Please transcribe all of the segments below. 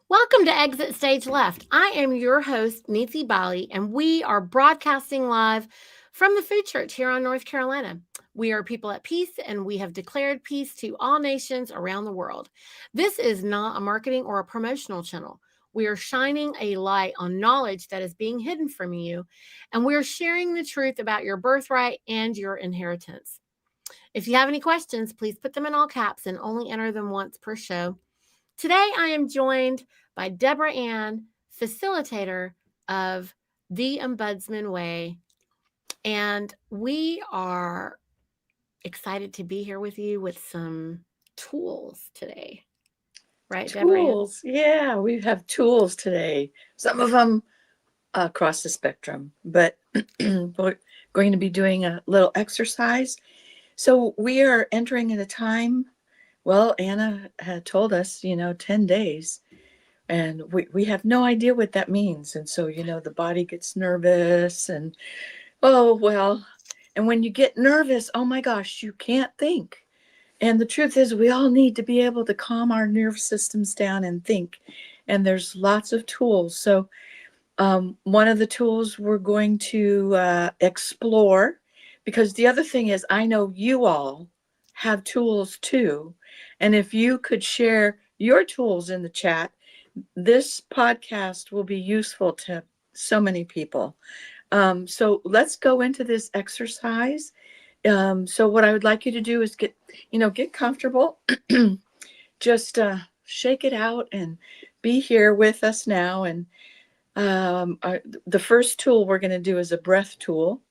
Welcome to Exit Stage Left. I am your host, Niti, and we are broadcasting live from the Food Church here on North Carolina. We are people at peace, and we have declared peace to all nations around the world. This is not a marketing or a promotional channel. We are shining a light on knowledge that is being hidden from you, and we are sharing the truth about your birthright and your inheritance. If you have any questions, please put them in all caps and only enter them once per show. Today, I am joined by Debra-Ann, facilitator of the Ombudsman Way, and we are excited to be here with you with some tools today. Right, Debra-Ann? Tools, yeah, we have tools today. Some of them across the spectrum, but we're going to be doing a little exercise. So we are entering in a time, well, Anna had told us, 10 days, and we have no idea what that means. And so, the body gets nervous and, oh, well, and when you get nervous, oh my gosh, you can't think. And the truth is, we all need to be able to calm our nerve systems down and think. And there's lots of tools. So one of the tools we're going to explore, because the other thing is, I know you all have tools too. And if you could share your tools in the chat, this podcast will be useful to so many people. So let's go into this exercise. So what I would like you to do is get comfortable, just shake it out and be here with us now. And the first tool we're going to do is a breath tool.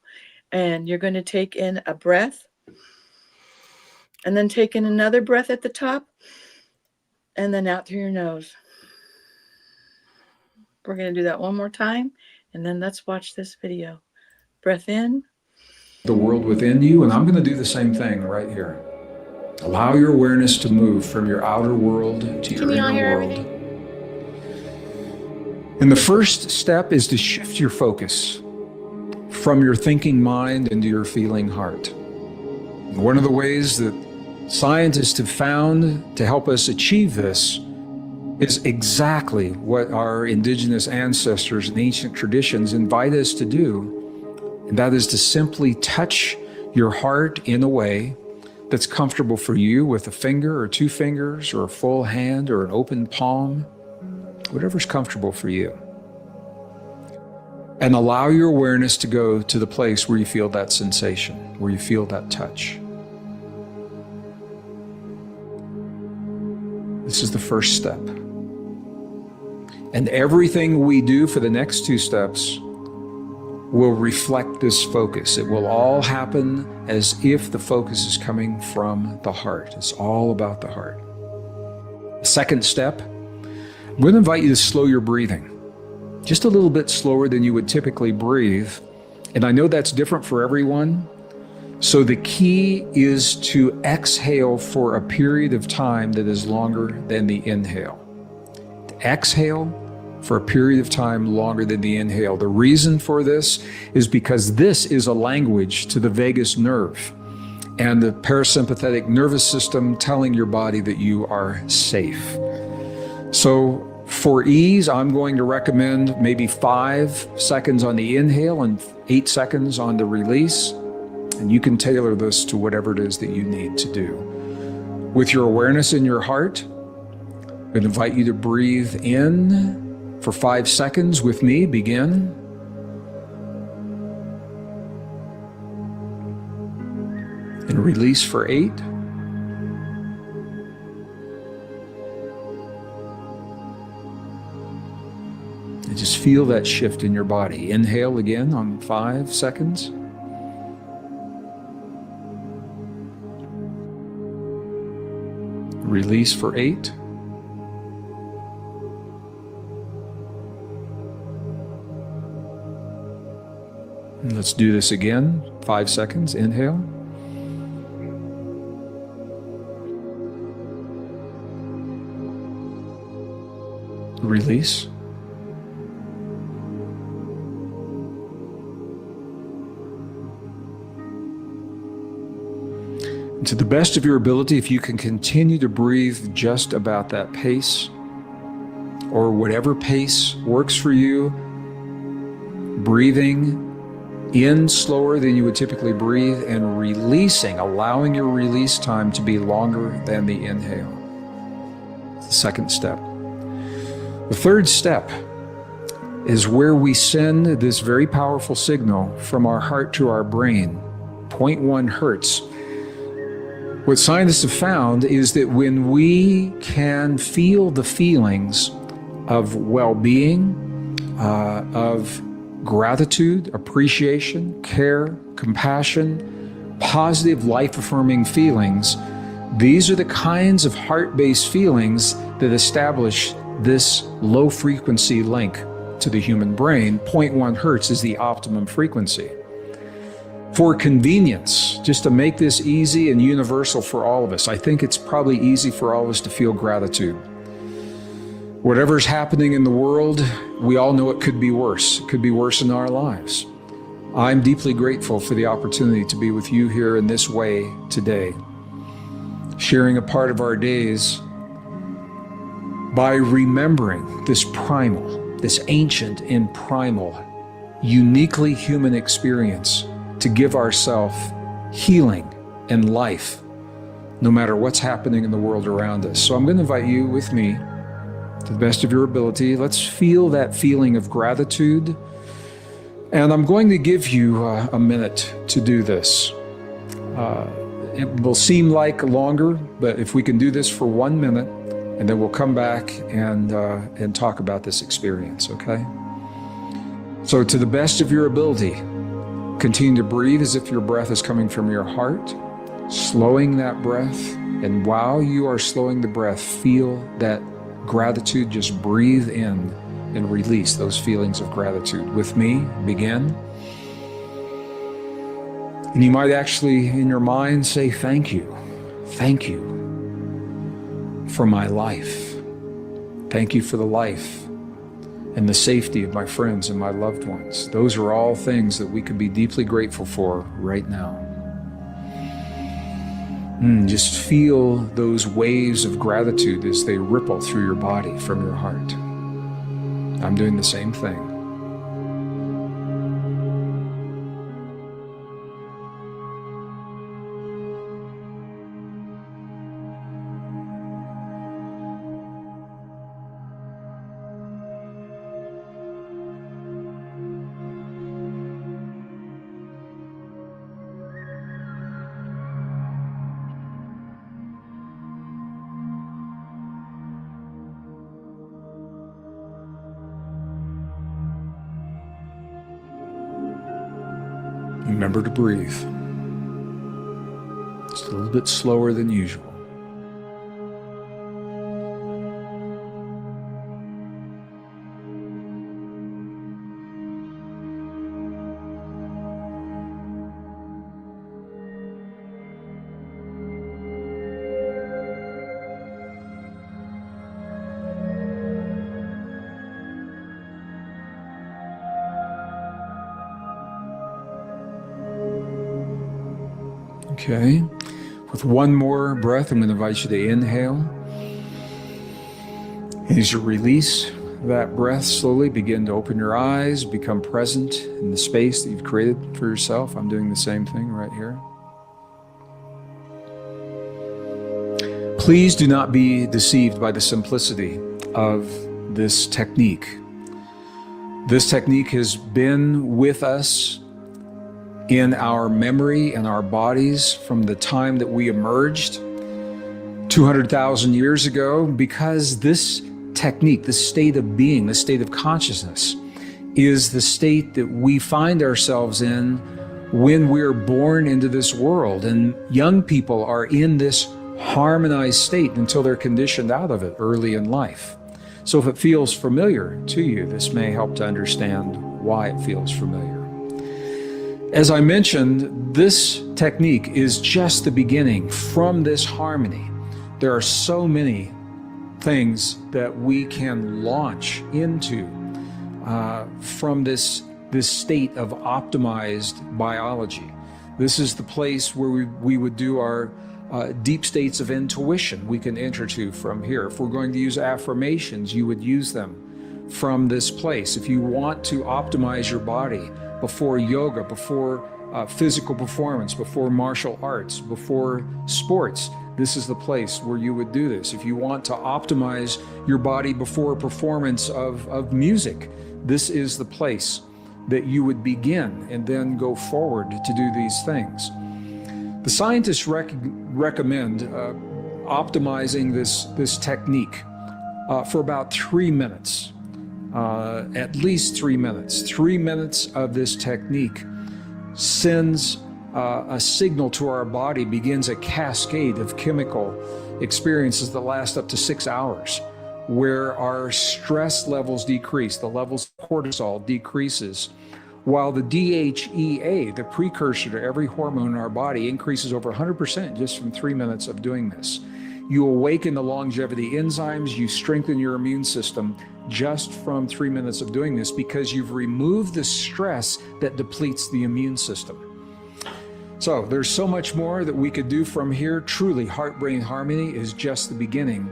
And you're going to take in a breath and then take in another breath at the top and then out through your nose. We're going to do that one more time. And then let's watch this video. Breath in. The world within you, and I'm going to do the same thing right here. Allow your awareness to move from your outer world to your inner world. And the first step is to shift your focus from your thinking mind into your feeling heart. One of the ways that scientists have found to help us achieve this is exactly what our indigenous ancestors and ancient traditions invite us to do. And that is to simply touch your heart in a way that's comfortable for you with a finger or two fingers or a full hand or an open palm, whatever's comfortable for you. And allow your awareness to go to the place where you feel that sensation, where you feel that touch. This is the first step. And everything we do for the next two steps will reflect this focus. It will all happen as if the focus is coming from the heart. It's all about the heart. Second step, I'm going to invite you to slow your breathing. Just a little bit slower than you would typically breathe. And I know that's different for everyone. So the key is to exhale for a period of time that is longer than the inhale. Exhale for a period of time longer than the inhale. The reason for this is because this is a language to the vagus nerve and the parasympathetic nervous system telling your body that you are safe. So for ease, I'm going to recommend maybe 5 seconds on the inhale and 8 seconds on the release. And you can tailor this to whatever it is that you need to do. With your awareness in your heart, I'm going to invite you to breathe in for 5 seconds with me. Begin. And release for 8. And just feel that shift in your body. Inhale again on 5 seconds. Release for 8. And let's do this again. 5 seconds. Inhale. Release. And to the best of your ability, if you can continue to breathe just about that pace, or whatever pace works for you. Breathing in slower than you would typically breathe and releasing, allowing your release time to be longer than the inhale. The second step. The third step is where we send this very powerful signal from our heart to our brain, 0.1 hertz. What scientists have found is that when we can feel the feelings of well-being, of gratitude, appreciation, care, compassion, positive life-affirming feelings, these are the kinds of heart-based feelings that establish this low-frequency link to the human brain. 0.1 hertz is the optimum frequency. For convenience, just to make this easy and universal for all of us, I think it's probably easy for all of us to feel gratitude. Whatever's happening in the world, we all know it could be worse. It could be worse in our lives. I'm deeply grateful for the opportunity to be with you here in this way today, sharing a part of our days by remembering this primal, this ancient and primal, uniquely human experience to give ourselves healing and life, no matter what's happening in the world around us. So I'm going to invite you with me, to the best of your ability. Let's feel that feeling of gratitude. And I'm going to give you a minute to do this. It will seem like longer, but if we can do this for 1 minute, and then we'll come back and talk about this experience, okay? So to the best of your ability, continue to breathe as if your breath is coming from your heart, slowing that breath. And while you are slowing the breath, feel that gratitude. Just breathe in and release those feelings of gratitude. With me, begin. And you might actually, in your mind, say, thank you. Thank you for my life. Thank you for the life and the safety of my friends and my loved ones. Those are all things that we can be deeply grateful for right now. Just feel those waves of gratitude as they ripple through your body from your heart. I'm doing the same thing. Remember to breathe. Just a little bit slower than usual. Okay, with one more breath, I'm going to invite you to inhale. As you release that breath, slowly begin to open your eyes, become present in the space that you've created for yourself. I'm doing the same thing right here. Please do not be deceived by the simplicity of this technique. This technique has been with us in our memory and our bodies from the time that we emerged 200,000 years ago, because this technique, this state of being, this state of consciousness, is the state that we find ourselves in when we're born into this world. And young people are in this harmonized state until they're conditioned out of it early in life. So if it feels familiar to you, this may help to understand why it feels familiar. As I mentioned, this technique is just the beginning. From this harmony, there are so many things that we can launch into from this state of optimized biology. This is the place where we would do our deep states of intuition we can enter to from here. If we're going to use affirmations, you would use them from this place. If you want to optimize your body before yoga, before physical performance, before martial arts, before sports, this is the place where you would do this. If you want to optimize your body before a performance of music, this is the place that you would begin and then go forward to do these things. The scientists recommend optimizing this technique for about 3 minutes, at least 3 minutes. 3 minutes of this technique sends a signal to our body, begins a cascade of chemical experiences that last up to 6 hours, where our stress levels decrease, the levels of cortisol decreases, while the DHEA, the precursor to every hormone in our body, increases over 100% just from 3 minutes of doing this. You awaken the longevity enzymes, you strengthen your immune system just from 3 minutes of doing this, because you've removed the stress that depletes the immune system. So there's so much more that we could do from here. Truly, Heart-Brain Harmony is just the beginning.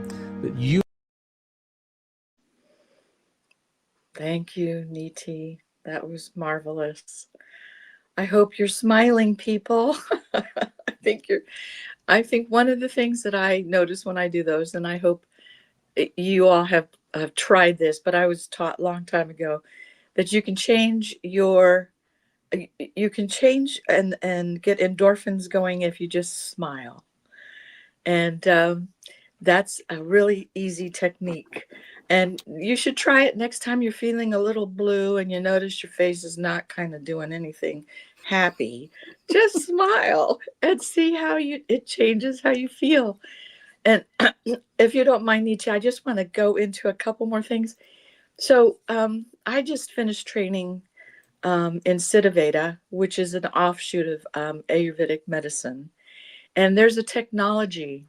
Thank you, Niti. That was marvelous. I hope you're smiling, people. I think one of the things that I notice when I do those, and I hope you all have tried this, but I was taught a long time ago that you can change and get endorphins going if you just smile. And that's a really easy technique. And you should try it next time you're feeling a little blue and you notice your face is not kind of doing anything happy. Just smile and see how it changes how you feel. And if you don't mind, Niti, I just want to go into a couple more things. So I just finished training in Siddhaveda, which is an offshoot of Ayurvedic medicine. And there's a technology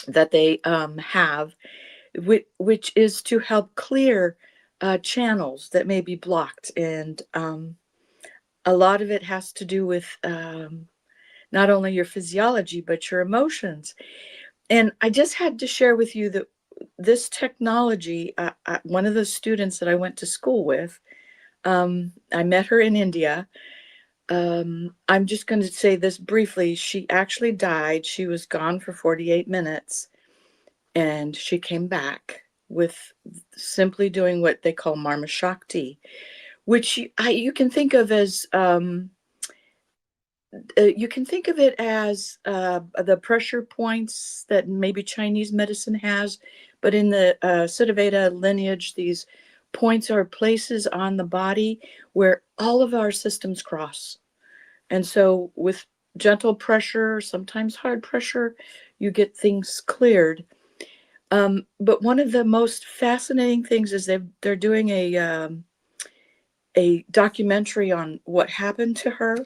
that they have, which is to help clear channels that may be blocked. And a lot of it has to do with not only your physiology, but your emotions. And I just had to share with you that this technology, one of the students that I went to school with, I met her in India. I'm just going to say this briefly. She actually died. She was gone for 48 minutes. And she came back with simply doing what they call Marma Shakti, which you can think of as the pressure points that maybe Chinese medicine has, but in the Siddhaveda lineage, these points are places on the body where all of our systems cross. And so with gentle pressure, sometimes hard pressure, you get things cleared. But one of the most fascinating things is they're doing a documentary on what happened to her.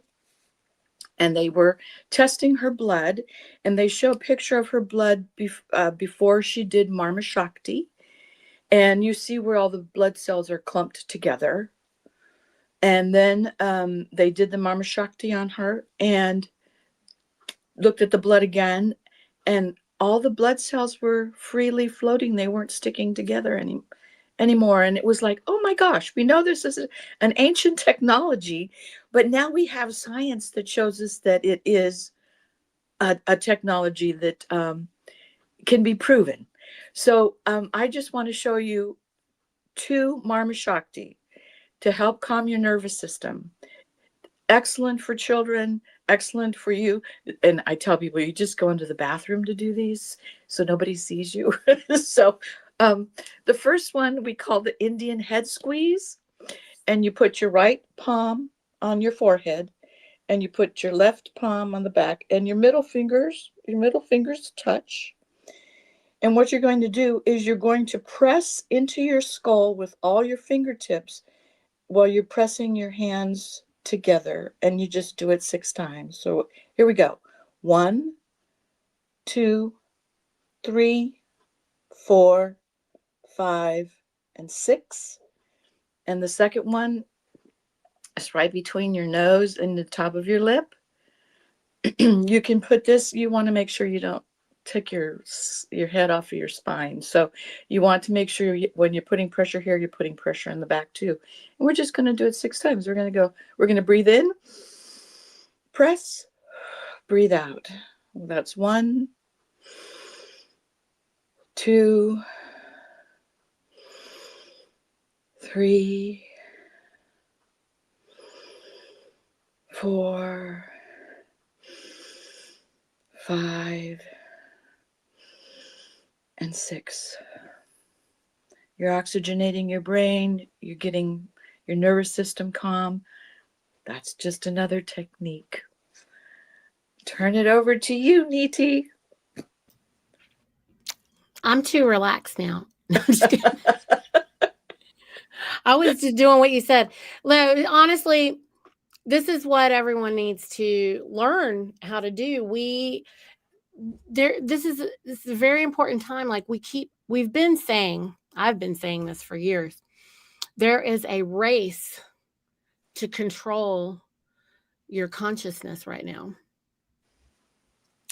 And they were testing her blood, and they show a picture of her blood before she did Marma Shakti. And you see where all the blood cells are clumped together. And then they did the Marma Shakti on her and looked at the blood again, and all the blood cells were freely floating. They weren't sticking together anymore. And it was like, oh my gosh, we know this is an ancient technology, but now we have science that shows us that it is a technology that can be proven. So I just want to show you 2 Marma Shakti to help calm your nervous system. Excellent for children, excellent for you. And I tell people, you just go into the bathroom to do these so nobody sees you. So the first one we call the Indian head squeeze. And you put your right palm on your forehead, and you put your left palm on the back, and your middle fingers touch. And what you're going to do is you're going to press into your skull with all your fingertips while you're pressing your hands together, and you just do it 6 times. So here we go. 1, 2, 3, 4, 5, and 6. And the second one is right between your nose and the top of your lip. you can put this, you want to make sure you don't take your head off of your spine. So you want to make sure when you're putting pressure here, you're putting pressure in the back too. And we're just going to do it 6 times. We're going to breathe in, press, breathe out. That's 1, 2, 3, 4, 5, and 6. You're oxygenating your brain. You're getting your nervous system calm. That's just another technique. Turn it over to you, Niti. I'm too relaxed now. I'm just kidding. I was just doing what you said. Honestly, this is what everyone needs to learn how to do. This is a very important time. Like I've been saying this for years. There is a race to control your consciousness right now.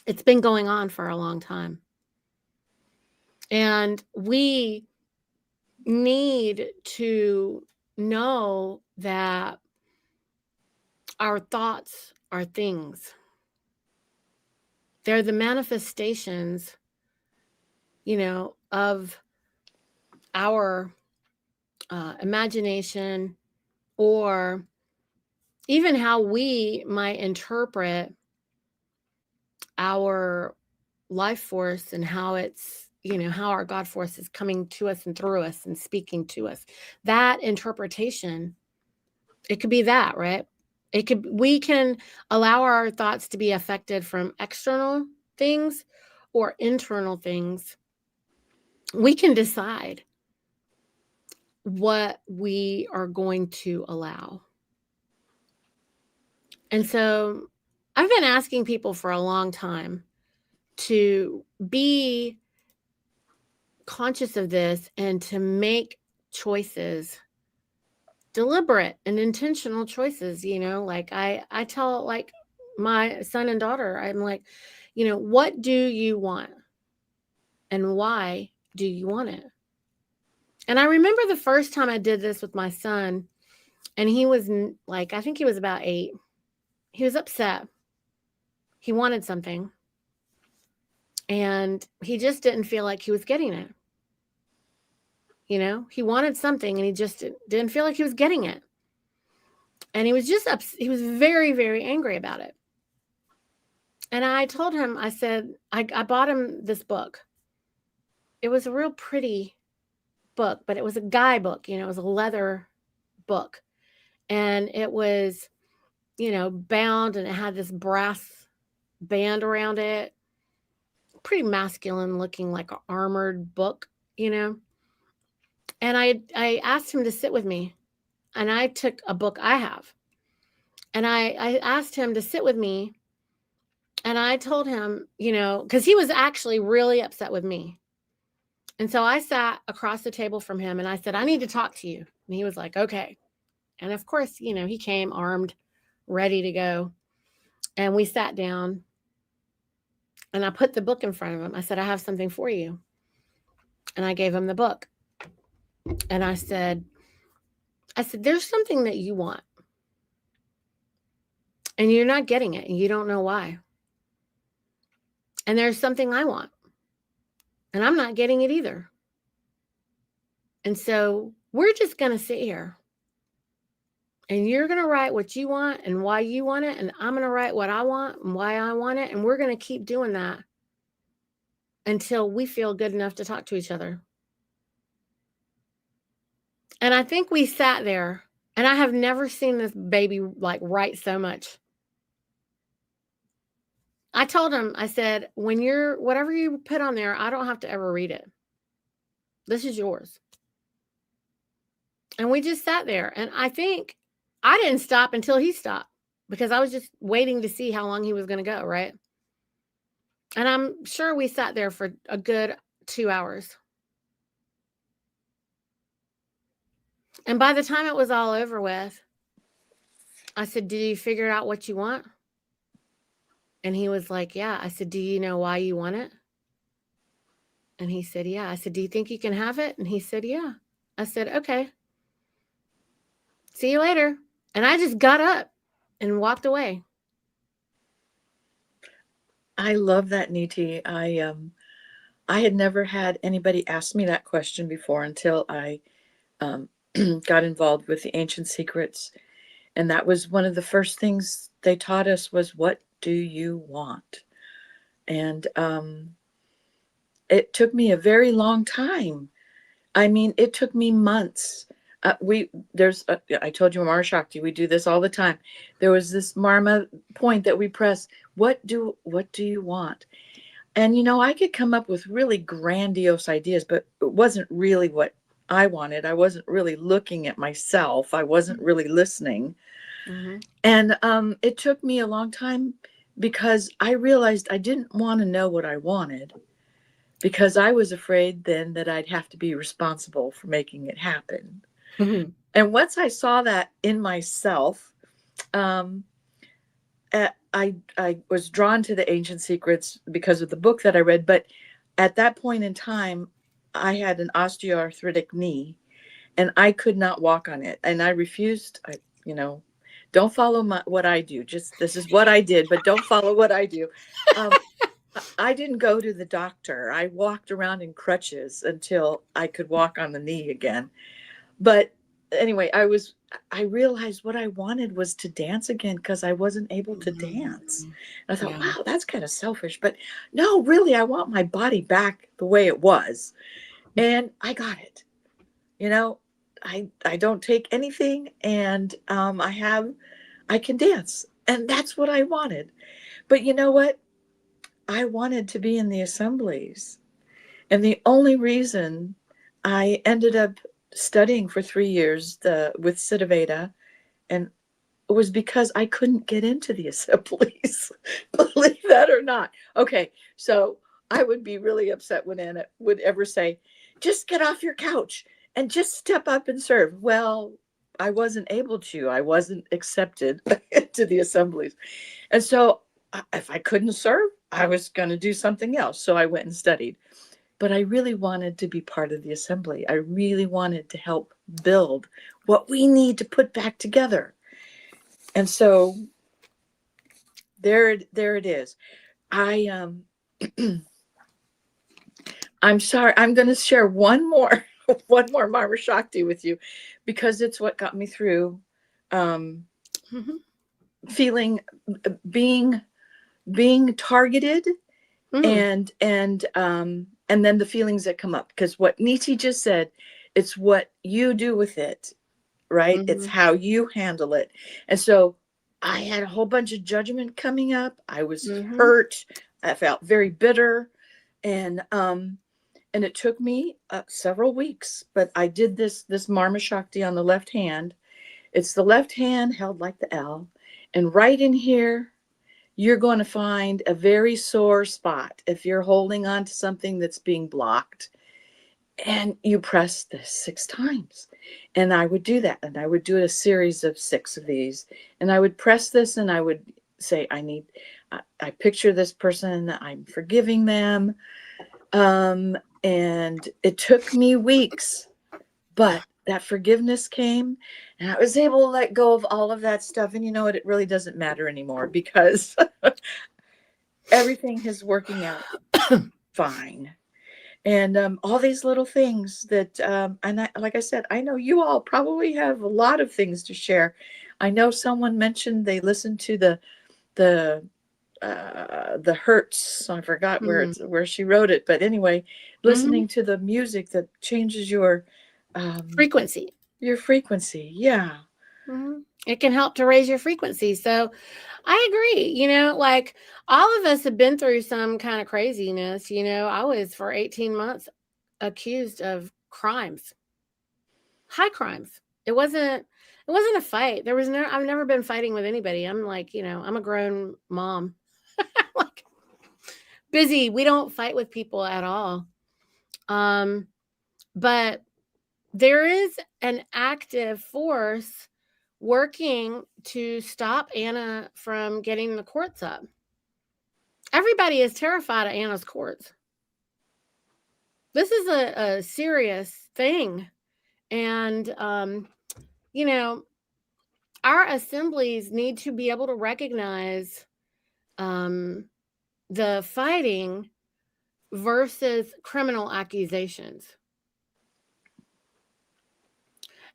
It's been going on for a long time. And we need to know that our thoughts are things. They're the manifestations, of our imagination, or even how we might interpret our life force and how it's, how our God force is coming to us and through us and speaking to us. That interpretation, it could be that, right? We can allow our thoughts to be affected from external things or internal things. We can decide what we are going to allow. And so I've been asking people for a long time to be conscious of this and to make choices, deliberate and intentional choices. Like I tell like my son and daughter, I'm like, what do you want and why do you want it? And I remember the first time I did this with my son, and he was like, I think he was about 8. He was upset. He wanted something, and he just didn't feel like he was getting it. He wanted something and he just didn't feel like he was getting it. And he was just he was very, very angry about it. And I told him, I said, I bought him this book. It was a real pretty book, but it was a guy book, it was a leather book. And it was, bound, and it had this brass band around it. Pretty masculine looking, like an armored book, And I asked him to sit with me, and I took a book I have, and I asked him to sit with me, and I told him, because he was actually really upset with me. And so I sat across the table from him, and I said, I need to talk to you. And he was like, okay. And of course, he came armed, ready to go. And we sat down, and I put the book in front of him. I said, I have something for you. And I gave him the book. And I said, there's something that you want, and you're not getting it, and you don't know why. And there's something I want, and I'm not getting it either. And so we're just going to sit here, and you're going to write what you want and why you want it. And I'm going to write what I want and why I want it. And we're going to keep doing that until we feel good enough to talk to each other. And I think we sat there, and I have never seen this baby like write so much. I told him, I said, whatever you put on there, I don't have to ever read it. This is yours. And we just sat there, and I think I didn't stop until he stopped, because I was just waiting to see how long he was going to go, right? And I'm sure we sat there for a good 2 hours. And by the time it was all over with, I said, did you figure out what you want? And he was like, yeah. I said, do you know why you want it? And he said, yeah. I said, do you think you can have it? And he said, yeah. I said, okay. See you later. And I just got up and walked away. I love that, Niti. I had never had anybody ask me that question before until I got involved with the Ancient Secrets. And that was one of the first things they taught us was, what do you want? And it took me a very long time. I mean, it took me months. I told you, Mara Shakti, we do this all the time. There was this Marma point that we press, what do you want? And, I could come up with really grandiose ideas, but it wasn't really what I wanted. I wasn't really looking at myself. I wasn't really listening. Mm-hmm. And it took me a long time because I realized I didn't want to know what I wanted, because I was afraid then that I'd have to be responsible for making it happen. Mm-hmm. And once I saw that in myself, I was drawn to the Ancient Secrets because of the book that I read. But at that point in time, I had an osteoarthritic knee, and I could not walk on it. And I refused. Don't follow what I do. Just, this is what I did, but don't follow what I do. I didn't go to the doctor. I walked around in crutches until I could walk on the knee again. But anyway, I realized what I wanted was to dance again, because I wasn't able to dance. And I thought, Yeah. wow, that's kind of selfish. But no, really, I want my body back the way it was. And I got it. I don't take anything, and I can dance. And that's what I wanted. But you know what? I wanted to be in the assemblies. And the only reason I ended up studying for 3 years with Siddhaveda, and it was because I couldn't get into the assemblies. Believe that or not. Okay, so I would be really upset when Anna would ever say, just get off your couch and just step up and serve. Well, I wasn't able to. I wasn't accepted to the assemblies. And so if I couldn't serve, I was going to do something else. So I went and studied. But I really wanted to be part of the assembly. I really wanted to help build what we need to put back together. And so there it is. I'm sorry. I'm going to share one more Mara Shakti with you, because it's what got me through feeling, being targeted, and then the feelings that come up, because what Niti just said, it's what you do with it, right? It's how you handle it. And so I had a whole bunch of judgment coming up. I was hurt. I felt very bitter, and it took me several weeks, but I did this Marma Shakti on the left hand. It's the left hand held like the L, and right in here, you're going to find a very sore spot if you're holding on to something that's being blocked. And you press this 6 times. And I would do that. And I would do a series of 6 of these. And I would press this, and I would say, I picture this person, I'm forgiving them. And it took me weeks, but that forgiveness came, and I was able to let go of all of that stuff. And you know what? It really doesn't matter anymore, because everything is working out fine. And all these little things that, like I said, I know you all probably have a lot of things to share. I know someone mentioned they listened to the Hertz. I forgot where she wrote it, but anyway, listening to the music that changes your frequency. Your frequency, yeah. It can help to raise your frequency. So I agree. Like, all of us have been through some kind of craziness. I was for 18 months accused of crimes, high crimes. It wasn't a fight. I've never been fighting with anybody. I'm like, I'm a grown mom. Like, busy. We don't fight with people at all. But there is an active force working to stop Anna from getting the courts up. Everybody is terrified of Anna's courts. This is a serious thing. And, you know, our assemblies need to be able to recognize the fighting versus criminal accusations.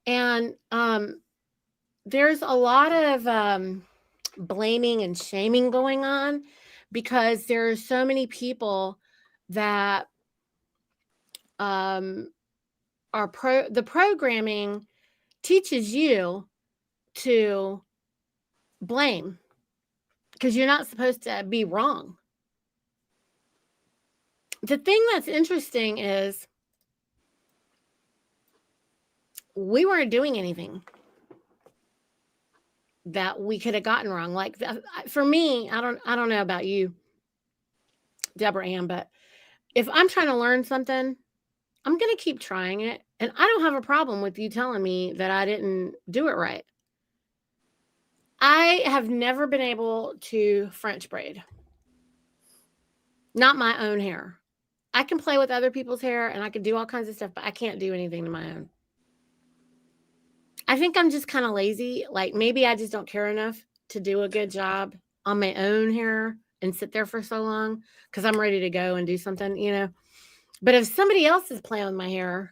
And there's a lot of blaming and shaming going on because there are so many people that the programming teaches you to blame because you're not supposed to be wrong. The thing that's interesting is we weren't doing anything that we could have gotten wrong. Like for me, I don't know about you, Debra-Ann, but if I'm trying to learn something, I'm going to keep trying it. And I don't have a problem with you telling me that I didn't do it right. I have never been able to French braid. Not my own hair. I can play with other people's hair and I can do all kinds of stuff, but I can't do anything to my own. I think I'm just kind of lazy. Like maybe I just don't care enough to do a good job on my own hair and sit there for so long because I'm ready to go and do something, you know. But if somebody else is playing with my hair,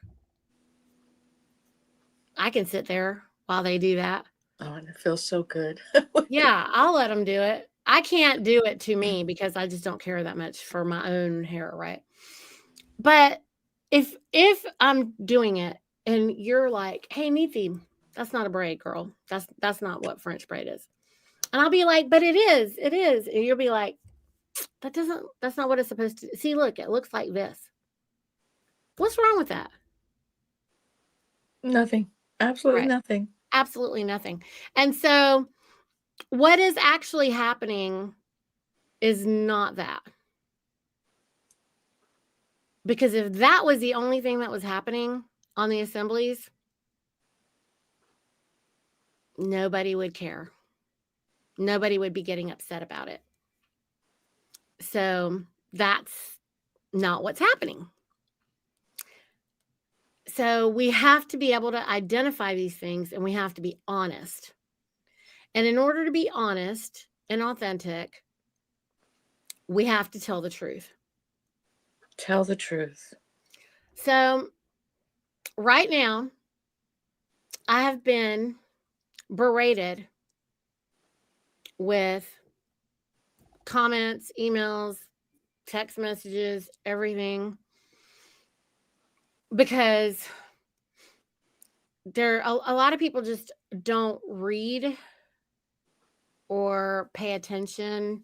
I can sit there while they do that. Oh, and it feels so good. Yeah, I'll let them do it. I can't do it to me because I just don't care that much for my own hair, right? But if I'm doing it and you're like, hey, Niti, that's not a braid, girl. That's not what French braid is. And I'll be like, but it is. And you'll be like, that's not what it's supposed to. See, look, it looks like this. What's wrong with that? Nothing. Absolutely nothing. Absolutely nothing. And so what is actually happening is not that. Because if that was the only thing that was happening on the assemblies, nobody would care. Nobody would be getting upset about it. So that's not what's happening. So we have to be able to identify these things and we have to be honest. And in order to be honest and authentic, we have to tell the truth. Tell the truth. So right now, I have been berated with comments, emails, text messages, everything, because a lot of people just don't read or pay attention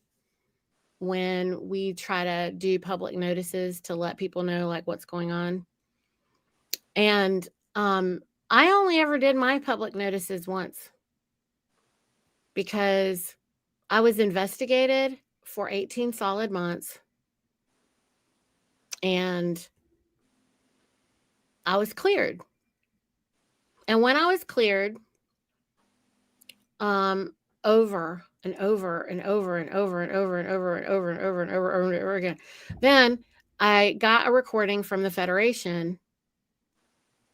when we try to do public notices to let people know like what's going on. And I only ever did my public notices once because I was investigated for 18 solid months and I was cleared. And when I was cleared, over and over and over and over and over and over and over and over and over and over again, then I got a recording from the Federation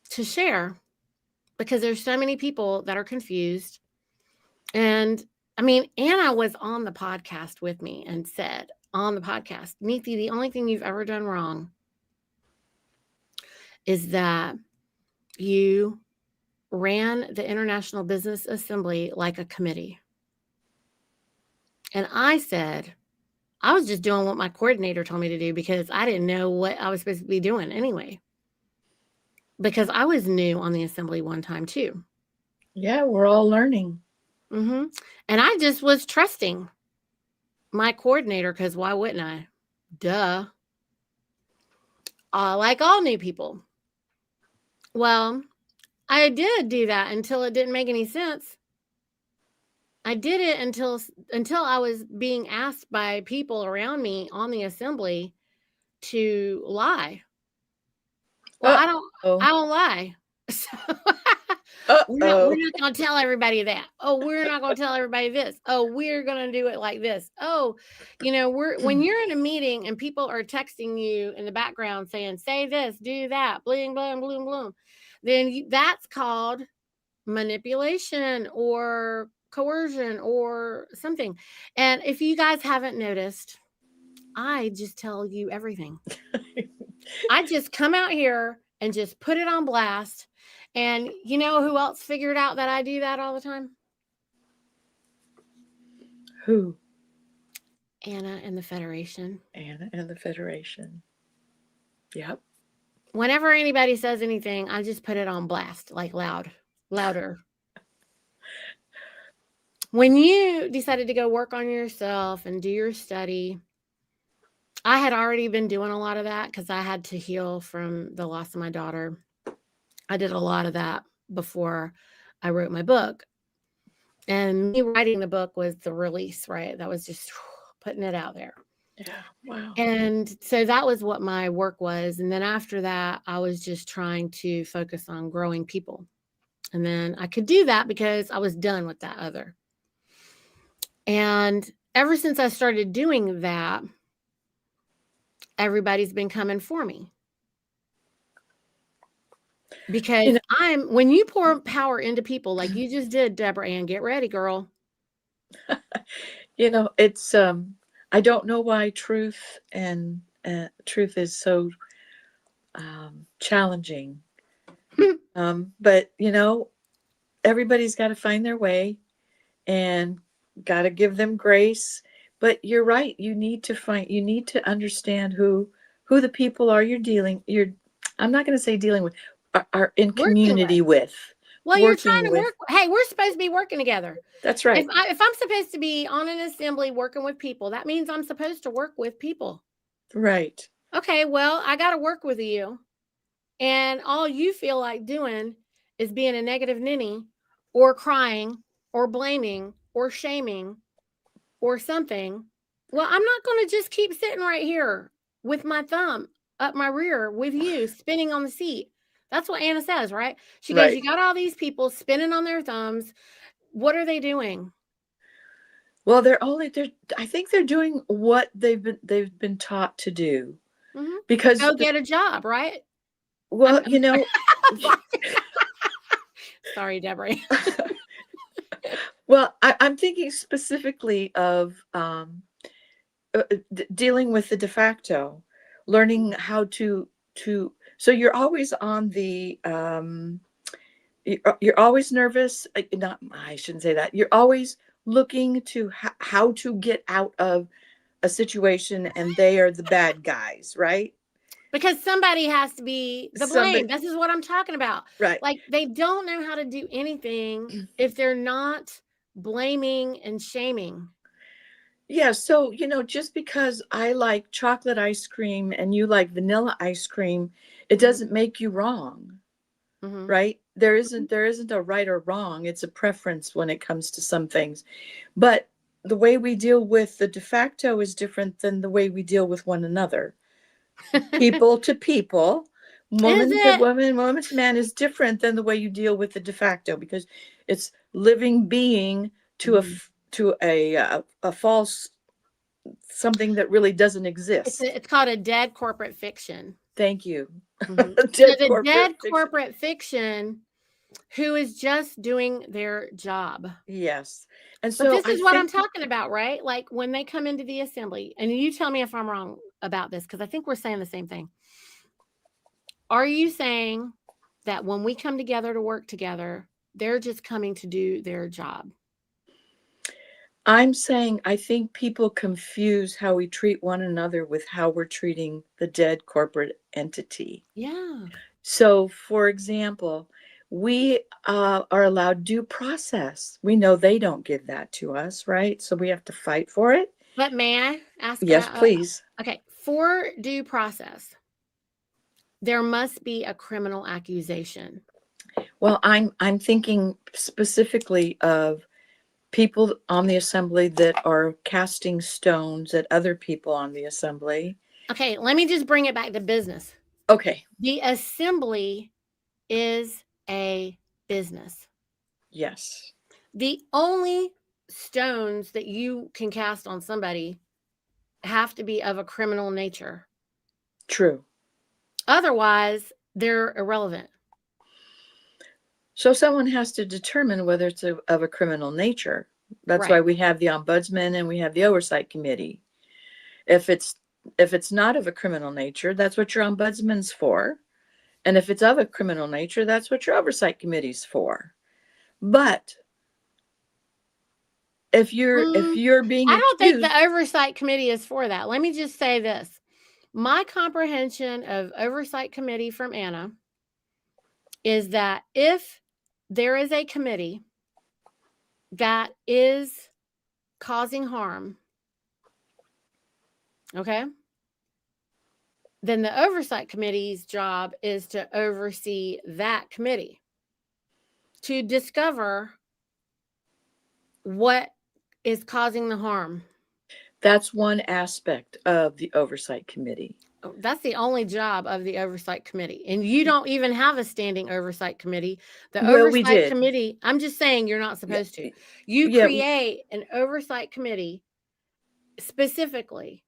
to share because there's so many people that are confused. And I mean, Anna was on the podcast with me and said on the podcast, Niti, the only thing you've ever done wrong is that you ran the International Business Assembly like a committee. And I said, I was just doing what my coordinator told me to do because I didn't know what I was supposed to be doing anyway. Because I was new on the assembly one time too. Yeah, we're all learning. Mm-hmm. And I just was trusting my coordinator because why wouldn't I? Duh. Like all new people. Well, I did do that until it didn't make any sense. I did it until I was being asked by people around me on the assembly to lie. Well, I don't lie. So Uh-oh. not going to tell everybody that. Oh, we're not going to tell everybody this. Oh, we're going to do it like this. Oh, when you're in a meeting and people are texting you in the background saying, say this, do that, bling, bling, bloom, bloom, then that's called manipulation or coercion or something. And if you guys haven't noticed, I just tell you everything. I just come out here and just put it on blast. And you know who else figured out that I do that all the time? Who? Anna and the Federation. Anna and the Federation. Yep. Whenever anybody says anything, I just put it on blast, like louder. When you decided to go work on yourself and do your study, I had already been doing a lot of that because I had to heal from the loss of my daughter. I did a lot of that before I wrote my book. And me writing the book was the release, right? That was just putting it out there. Yeah. Wow. And so that was what my work was. And then after that, I was just trying to focus on growing people. And then I could do that because I was done with that other. And ever since I started doing that, everybody's been coming for me. Because when you pour power into people like you just did, Debra-Ann, get ready, girl. It's I don't know why truth is so challenging. But everybody's got to find their way and got to give them grace. But you're right. You need to understand who the people are I'm not going to say dealing with, are in community with. Well, you're trying to work. Hey, we're supposed to be working together. That's right. If I'm supposed to be on an assembly working with people, that means I'm supposed to work with people. Right. Okay, well, I got to work with you. And all you feel like doing is being a negative ninny or crying or blaming or shaming or something. Well, I'm not going to just keep sitting right here with my thumb up my rear with you spinning on the seat. That's what Anna says, right? She goes, you got all these people spinning on their thumbs. What are they doing? Well, I think they're doing what they've been taught to do. Mm-hmm. Because go get a job, right? Well, sorry, Debra. Well, I'm thinking specifically of dealing with the de facto, learning how to. So you're always on the. You're always nervous. I shouldn't say that. You're always looking to how to get out of a situation, and they are the bad guys, right? Because somebody has to be the blame. This is what I'm talking about. Right. Like they don't know how to do anything if they're not blaming and shaming. Yeah. So, just because I like chocolate ice cream and you like vanilla ice cream, it doesn't make you wrong. Mm-hmm. Right. There isn't a right or wrong. It's a preference when it comes to some things. But the way we deal with the de facto is different than the way we deal with one another. People to people, woman to woman, woman to man is different than the way you deal with the de facto, because it's living being to a false something that really doesn't exist. It's called a dead corporate fiction. Thank you. Mm-hmm. dead corporate fiction who is just doing their job. Yes. And so this is what I'm talking about, right? Like when they come into the assembly, and you tell me if I'm wrong about this, because I think we're saying the same thing. Are you saying that when we come together to work together, they're just coming to do their job? I'm saying I think people confuse how we treat one another with how we're treating the dead corporate entity. Yeah. So, for example, we are allowed due process. We know they don't give that to us, right? So we have to fight for it. But may I ask? Yes, please. Okay. For due process, there must be a criminal accusation. Well, I'm thinking specifically of people on the assembly that are casting stones at other people on the assembly. Okay, let me just bring it back to business. Okay. The assembly is a business. Yes. The only stones that you can cast on somebody have to be of a criminal nature. True. Otherwise, they're irrelevant. So someone has to determine whether it's of a criminal nature. That's Right. why we have the Ombudsman and we have the Oversight Committee. If it's not of a criminal nature, that's what your Ombudsman's for. And if it's of a criminal nature, that's what your Oversight Committee's for. But if you're being I don't think accused, the Oversight Committee is for that. Let me just say this. My comprehension of Oversight Committee from Anna is that if there is a committee that is causing harm, okay, then the Oversight Committee's job is to oversee that committee to discover what is causing the harm. that's one aspect of the Oversight Committee. That's the only job of the Oversight Committee. And you don't even have a standing Oversight Committee. The Well, we Oversight did. Committee, I'm just saying you're not supposed to. You Yeah. create an Oversight Committee specifically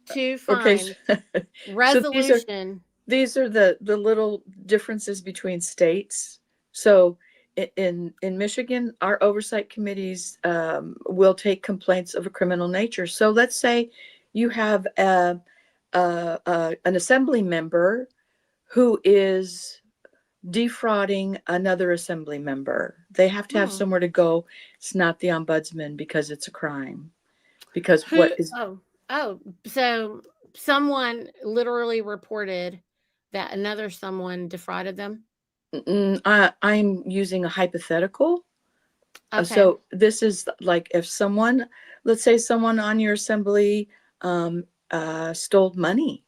to Okay. find So resolution. these are the little differences between states. So in Michigan, our oversight committees will take complaints of a criminal nature. So let's say you have an assembly member who is defrauding another assembly member. They have to have somewhere to go. It's not the ombudsman because it's a crime. Because so someone literally reported that another someone defrauded them? I'm using a hypothetical. Okay. So this is like if someone, let's say someone on your assembly stole money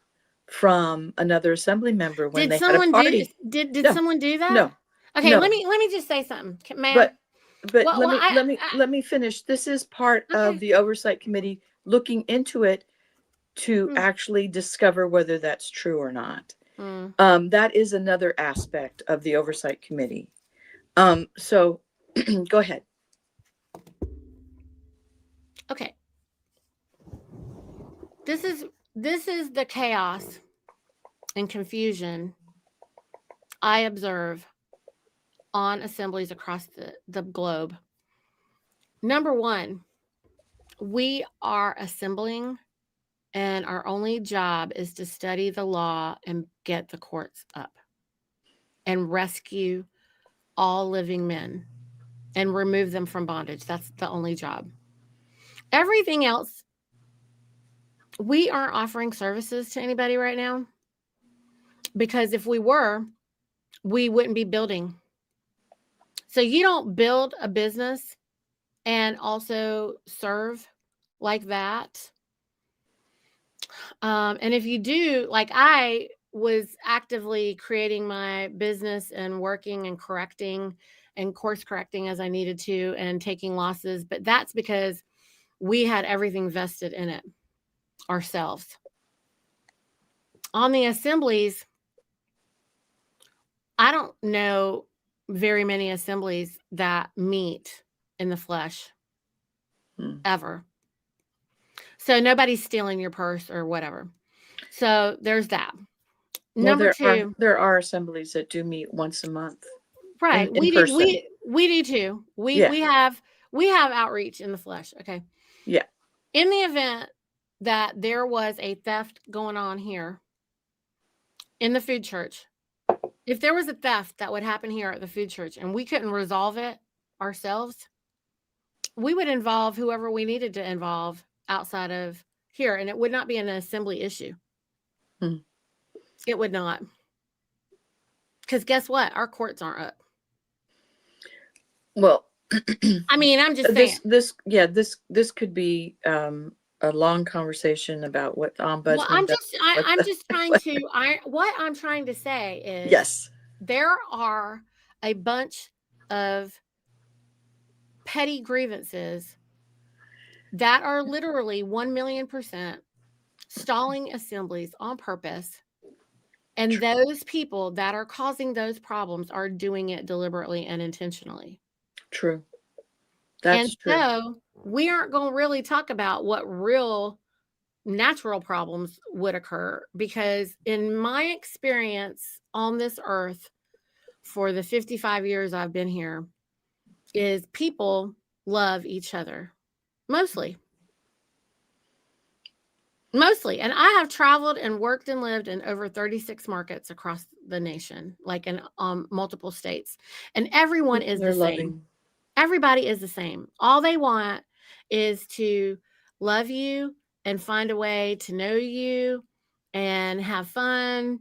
from another assembly member when they had a party. Did someone do that? No. Okay, no. let me just say something, ma'am. But Well, let me finish. This is part Okay. of the oversight committee looking into it to actually discover whether that's true or not. That is another aspect of the oversight committee. So go ahead. Okay. This is the chaos and confusion I observe on assemblies across the globe. Number one, we are assembling, and our only job is to study the law and get the courts up and rescue all living men and remove them from bondage. That's the only job. Everything else, we aren't offering services to anybody right now, because if we were, we wouldn't be building. So you don't build a business and also serve like that. And if you do, like I was actively creating my business and working and correcting and course correcting as I needed to and taking losses, but that's because we had everything vested in it ourselves. On the assemblies, I don't know very many assemblies that meet in the flesh ever. So nobody's stealing your purse or whatever. So there's that. Number two, there are assemblies that do meet once a month. right? In person. We do too. We have outreach in the flesh. Okay. Yeah. In the event that there was a theft going on here in the food church, if there was a theft that would happen here at the food church and we couldn't resolve it ourselves, we would involve whoever we needed to involve outside of here, and it would not be an assembly issue. It would not. Because guess what? Our courts aren't up. Well, I mean, I'm just saying. This could be a long conversation about what the ombudsman. Well, I'm just trying to. What I'm trying to say is, yes, there are a bunch of petty grievances that are literally 1,000,000% stalling assemblies on purpose And those people that are causing those problems are doing it deliberately and intentionally. True. That's true. So we aren't going to really talk about what real natural problems would occur, because in my experience on this earth for the 55 years I've been here, is people love each other. Mostly. And I have traveled and worked and lived in over 36 markets across the nation, like in multiple states. And everyone is the same. Everybody is the same. All they want is to love you and find a way to know you and have fun.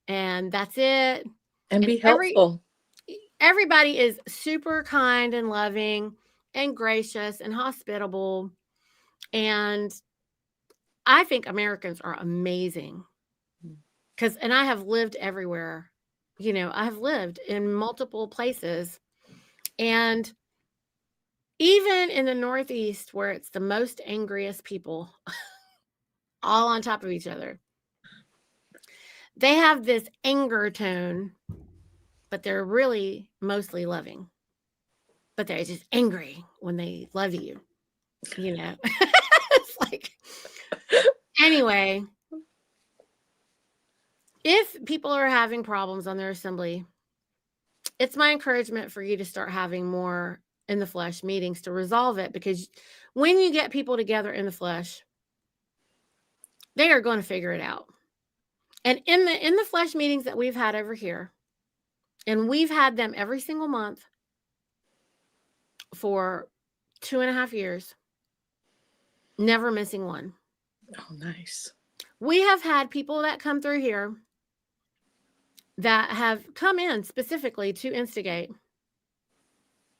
And that's it. And be helpful. Everybody is super kind and loving and gracious and hospitable. And I think Americans are amazing, and I have lived everywhere. I have lived in multiple places, and even in the Northeast, where it's the most angriest people, all on top of each other, they have this anger tone, but they're really mostly loving. But they're just angry when they love you, It's like, anyway, if people are having problems on their assembly, it's my encouragement for you to start having more in the flesh meetings to resolve it, because when you get people together in the flesh, they are going to figure it out. And in the flesh meetings that we've had over here, and we've had them every single month for 2.5 years, never missing one. Oh, nice. We have had people that come through here that have come in specifically to instigate.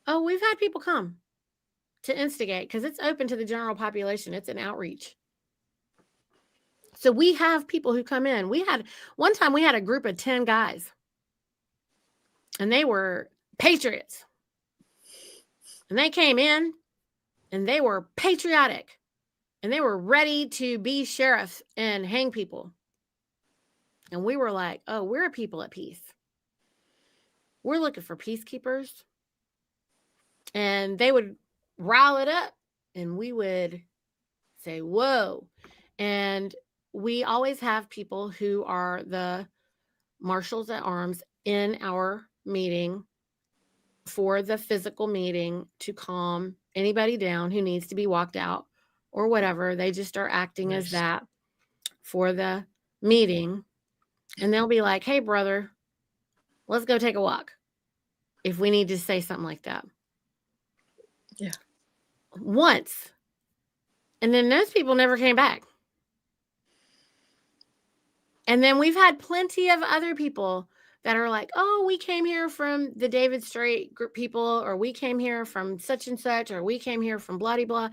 Oh, we've had people come to instigate because it's open to the general population. It's an outreach. So we have people who come in. One time we had a group of 10 guys, and they were patriots. And they came in and they were patriotic, and they were ready to be sheriffs and hang people. And we were like, oh, we're people at peace. We're looking for peacekeepers. And they would rile it up, and we would say, whoa. And we always have people who are the marshals at arms in our meeting for the physical meeting to calm anybody down who needs to be walked out or whatever. They just are acting as that for the meeting. And they'll be like, hey, brother, let's go take a walk if we need to say something like that. Yeah. Once. And then those people never came back. And then we've had plenty of other people that are like, oh, we came here from the David Strait group people, or we came here from such and such, or we came here from blah, blah,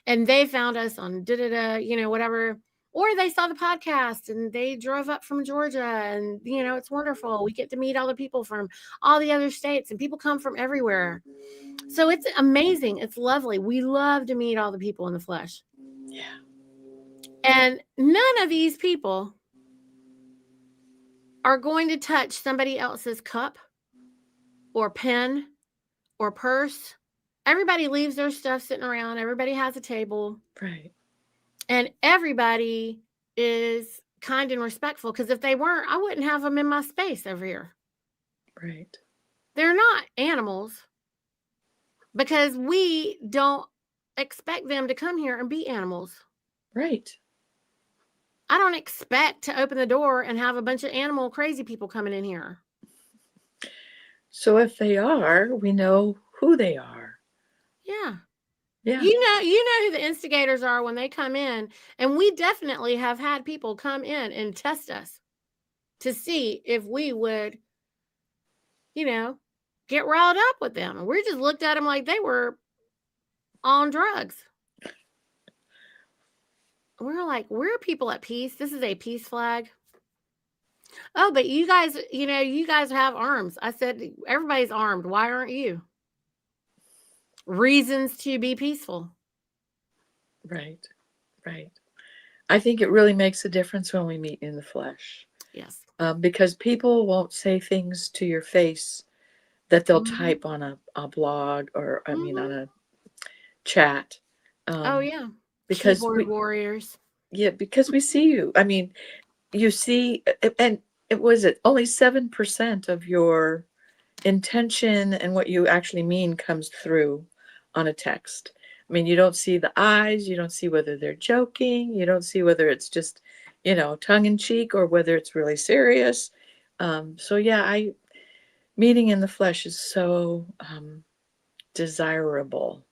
and they found us on whatever. Or they saw the podcast and they drove up from Georgia, and, it's wonderful. We get to meet all the people from all the other states, and people come from everywhere. So it's amazing. It's lovely. We love to meet all the people in the flesh. Yeah. And none of these people are going to touch somebody else's cup or pen or purse. Everybody leaves their stuff sitting around. Everybody has a table. Right. And everybody is kind and respectful, because if they weren't, I wouldn't have them in my space over here. Right. They're not animals, because we don't expect them to come here and be animals. Right. I don't expect to open the door and have a bunch of animal crazy people coming in here. So if they are, we know who they are. Yeah. Yeah. You know who the instigators are when they come in. And we definitely have had people come in and test us to see if we would, get riled up with them. And we just looked at them like they were on drugs. We're like, we're people at peace. This is a peace flag. Oh, but you guys, you guys have arms. I said, everybody's armed. Why aren't you? Reasons to be peaceful. Right. Right. I think it really makes a difference when we meet in the flesh. Yes. because people won't say things to your face that they'll Mhm. type on a blog or, I mean, on Mhm. a chat. Oh, yeah. Because Keyboard warriors. because we see you. I mean, you see, and it was it only 7% of your intention and what you actually mean comes through on a text. I mean, you don't see the eyes, you don't see whether they're joking, you don't see whether it's just, tongue in cheek or whether it's really serious. So yeah, meeting in the flesh is so desirable.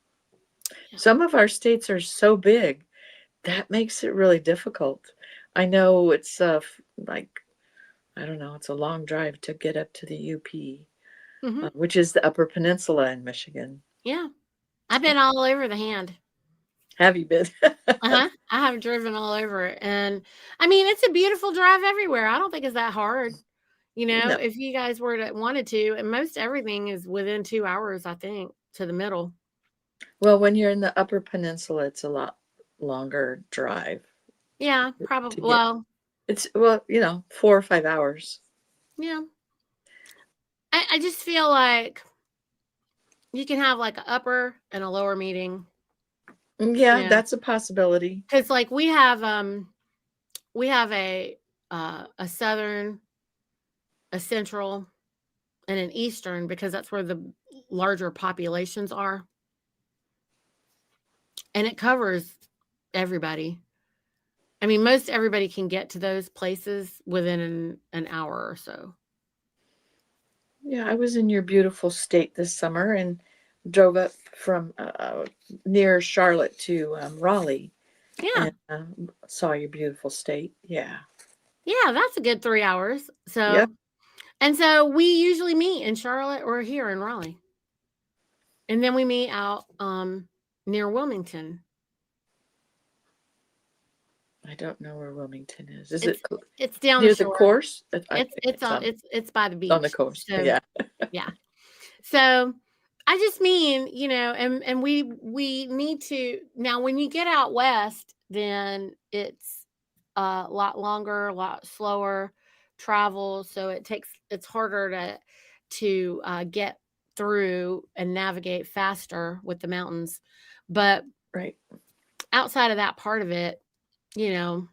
Yeah. Some of our states are so big that makes it really difficult. I know it's like, I don't know, it's a long drive to get up to the UP, Mhm. which is the Upper Peninsula in Michigan. Yeah. I've been all over the hand. Have you been? Uh-huh. I have driven all over it. And I mean, it's a beautiful drive everywhere. I don't think it's that hard. No. If you guys wanted to, and most everything is within 2 hours, I think, to the middle. Well, when you're in the Upper Peninsula, it's a lot longer drive Yeah, to probably. get. Well, It's, well, 4 or 5 hours. yeah. I just feel like you can have like an upper and a lower meeting. Yeah, that's a possibility. Because like we have a southern, a central, and an eastern, because that's where the larger populations are. And it covers everybody. I mean, most everybody can get to those places within an hour or so. Yeah, I was in your beautiful state this summer and drove up from near Charlotte to Raleigh Yeah. and saw your beautiful state. Yeah. Yeah, that's a good 3 hours. Yep. And so we usually meet in Charlotte or here in Raleigh. And then we meet out near Wilmington. I don't know where Wilmington is. Is It's it it's down near the the shore. course? It's by the beach. On the coast. So Yeah. yeah. So I just mean, and we need to, now when you get out west, then it's a lot longer, a lot slower travel. So it's harder to get through and navigate faster with the mountains. But Right. outside of that part of it, you know,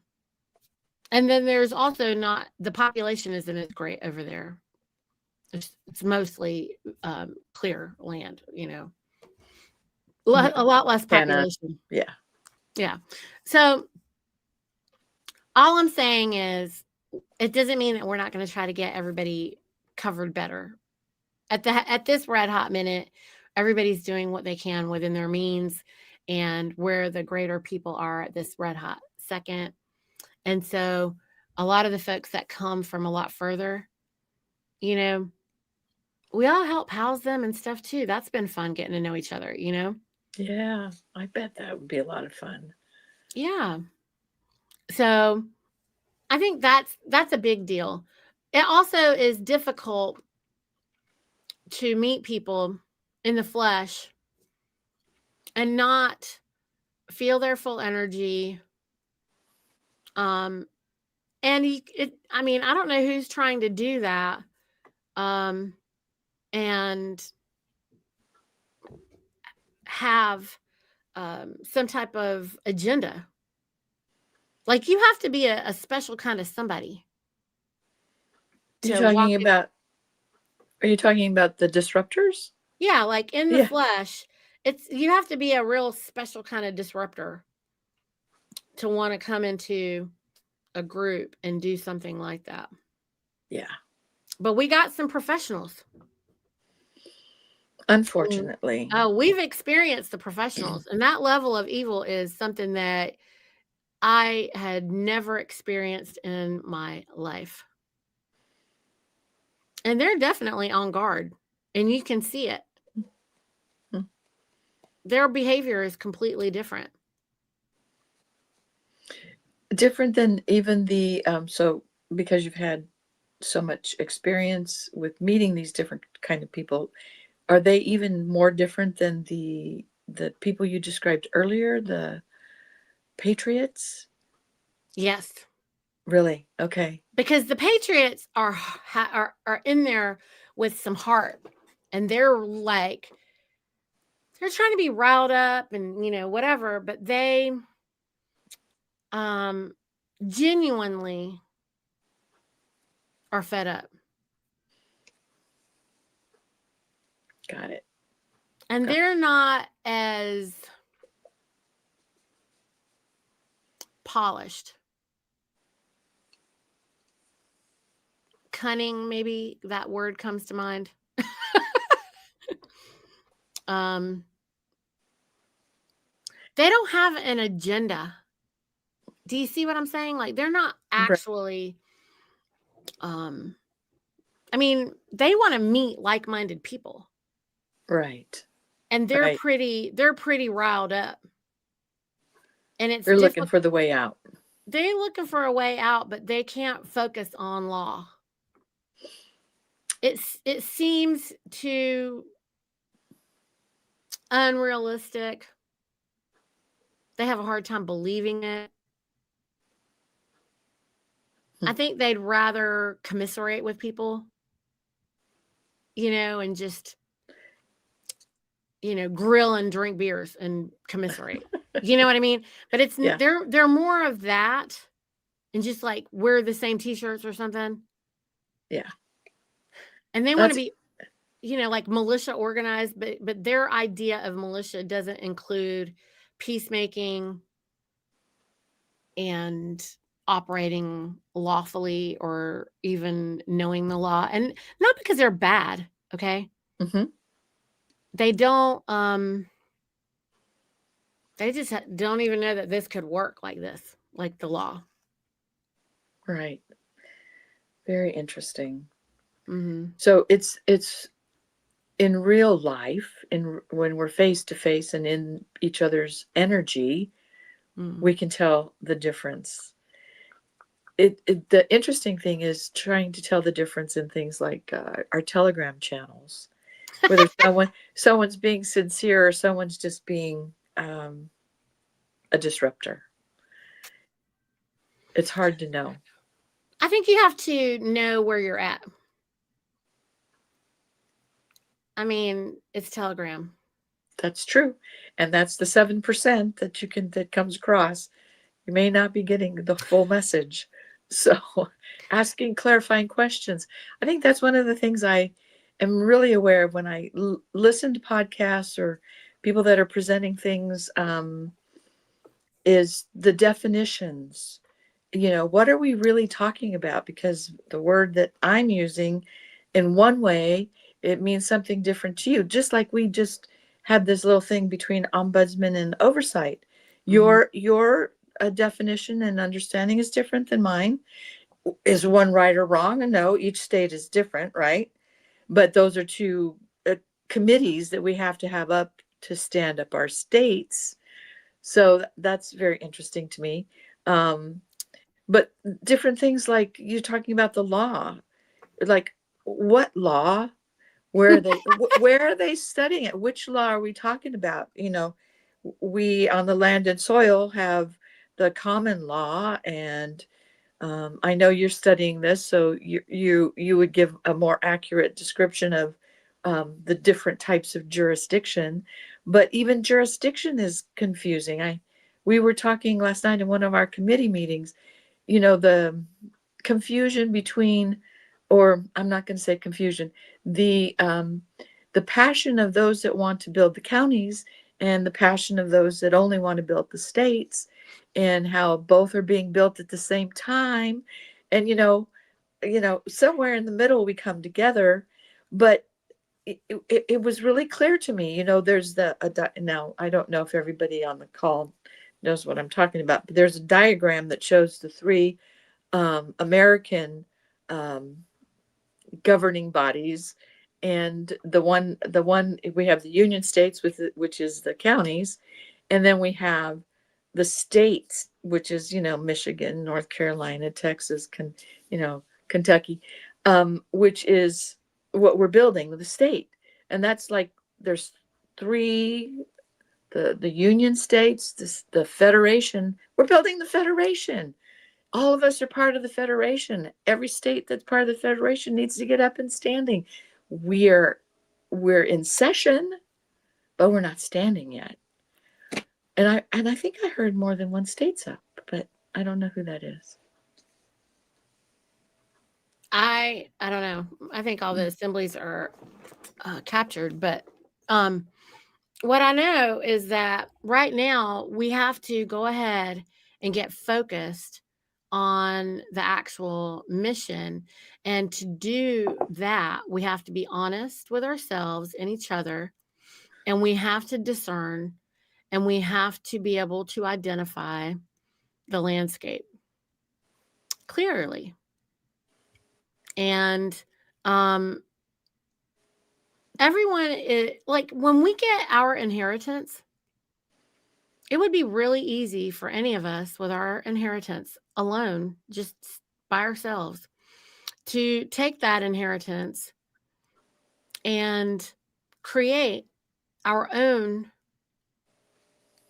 and then there's also not, the population isn't as great over there. It's mostly clear land, a lot less Hannah. population. Yeah. Yeah. So all I'm saying is, it doesn't mean that we're not going to try to get everybody covered better. At this red hot minute, everybody's doing what they can within their means and where the greater people are at this red hot second. And so a lot of the folks that come from a lot further, we all help house them and stuff too. That's been fun getting to know each other, Yeah. I bet that would be a lot of fun. Yeah. So I think that's a big deal. It also is difficult to meet people in the flesh and not feel their full energy. And I mean, I don't know who's trying to do that. And have some type of agenda. Like, you have to be a special kind of somebody You're to walk talking in. about, are you talking about the disruptors? Yeah, like in the Yeah. flesh, you have to be a real special kind of disruptor to want to come into a group and do something like that. Yeah. But we got some professionals. Unfortunately. Oh, we've experienced the professionals, and that level of evil is something that I had never experienced in my life. And they're definitely on guard, and you can see it. Hmm. Their behavior is completely different. Different than even the, so because you've had so much experience with meeting these different kind of people, are they even more different than the people you described earlier, the patriots? Yes. Really? Okay. because the Patriots are in there with some heart, and they're like, they're trying to be riled up and, whatever, but they genuinely are fed up. Got it. And they're not as polished. Cunning, maybe that word comes to mind. They don't have an agenda. Do you see what I'm saying? Like, they're not actually, I mean, they want to meet like-minded people. Right. And they're pretty riled up. And it's they're looking for the way out. They're looking for a way out, but they can't focus on law. It seems too unrealistic. They have a hard time believing it. I think they'd rather commiserate with people, and just, grill and drink beers and commiserate. You know what I mean? But it's they're more of that, and just like wear the same t-shirts or something. Yeah. And they want to be, like militia organized, but their idea of militia doesn't include peacemaking and operating lawfully or even knowing the law. And not because they're bad, okay? Mm-hmm. They don't, they just don't even know that this could work like this, like the law. Right. Very interesting. Mm-hmm. So it's in real life, when we're face to face and in each other's energy, we can tell the difference. The interesting thing is trying to tell the difference in things like our Telegram channels, whether someone's being sincere or someone's just being a disruptor. It's hard to know. I think you have to know where you're at. I mean, it's Telegram. That's true. And that's the 7% that comes across. You may not be getting the full message. So asking clarifying questions. I think that's one of the things I am really aware of when I listen to podcasts or people that are presenting things, is the definitions. What are we really talking about? Because the word that I'm using in one way, it means something different to you. Just like we just had this little thing between ombudsman and oversight. Your definition and understanding is different than mine. Is one right or wrong? And no, each state is different, right? But those are two committees that we have to have up to stand up our states. So that's very interesting to me. But different things, like you're talking about the law, like what law? Where are they studying it? Which law are we talking about? We on the land and soil have the common law, and I know you're studying this, so you would give a more accurate description of the different types of jurisdiction. But even jurisdiction is confusing. We were talking last night in one of our committee meetings, the confusion between, or I'm not going to say confusion, the passion of those that want to build the counties and the passion of those that only want to build the states, and how both are being built at the same time. And somewhere in the middle we come together. But it was really clear to me, there's now I don't know if everybody on the call knows what I'm talking about, but there's a diagram that shows the three American governing bodies, and the one we have the Union States which is the counties, and then we have the states, which is Michigan, North Carolina, Texas, Kentucky, which is what we're building, the state. And that's like there's three, the Union States, the federation. We're building the federation. all of us are part of the Federation. Every state that's part of the Federation needs to get up and standing. We're in session, but we're not standing yet. And I think I heard more than one state's up, but I don't know who that is. I don't know. I think all the assemblies are captured, but what I know is that right now we have to go ahead and get focused on the actual mission. And to do that, we have to be honest with ourselves and each other, and we have to discern, and we have to be able to identify the landscape clearly. And everyone is like, when we get our inheritance, it would be really easy for any of us with our inheritance alone, just by ourselves, to take that inheritance and create our own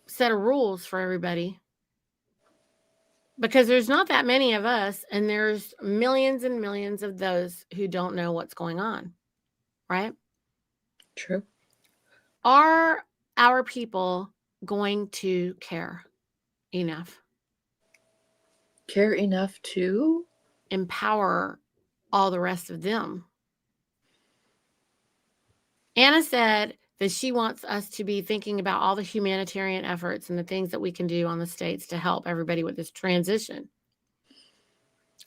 set of rules for everybody. Because there's not that many of us, and there's millions and millions of those who don't know what's going on, right? True. Are our people going to care enough? Care enough to empower all the rest of them? Anna said that she wants us to be thinking about all the humanitarian efforts and the things that we can do on the states to help everybody with this transition.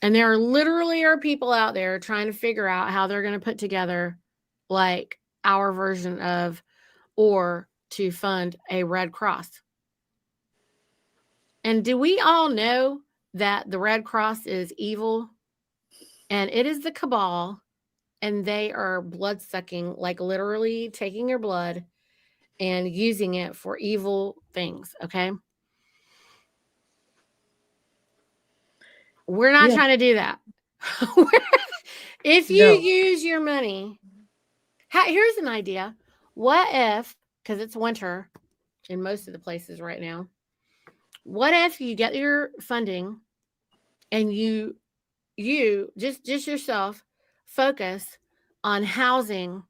And there literally are people out there trying to figure out how they're going to put together like our version of, or to fund a Red Cross. And do we all know that the Red Cross is evil? And it is the cabal, and they are blood sucking, like literally taking your blood and using it for evil things. Okay. We're not trying to do that. If you use your money, here's an idea. What if, because it's winter in most of the places right now, what if you get your funding and you just yourself focus on housing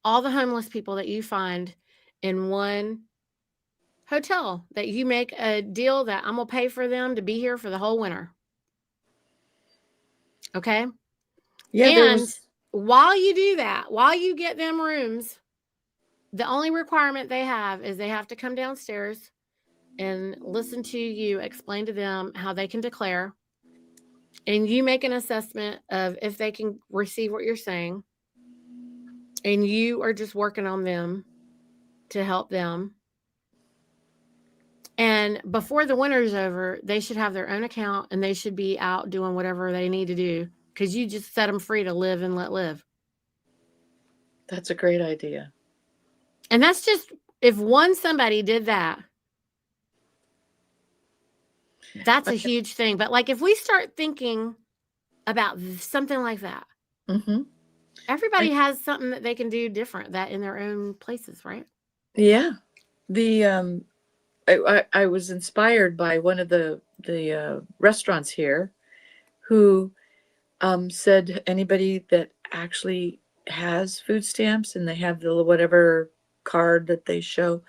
all the homeless people that you find in one hotel, that you make a deal that I'm going to pay for them to be here for the whole winter. Okay? Yeah. And while you do that, while you get them rooms, the only requirement they have is they have to come downstairs and listen to you explain to them how they can declare. And you make an assessment of if they can receive what you're saying. And you are just working on them to help them. And before the winter's over, they should have their own account, and they should be out doing whatever they need to do, because you just set them free to live and let live. That's a great idea. And that's just, if somebody did that, that's a huge thing. But like, if we start thinking about something like that, everybody has something that they can do different, that in their own places, right? Yeah. I was inspired by one of the restaurants here who said anybody that actually has food stamps and they have the whatever card that they show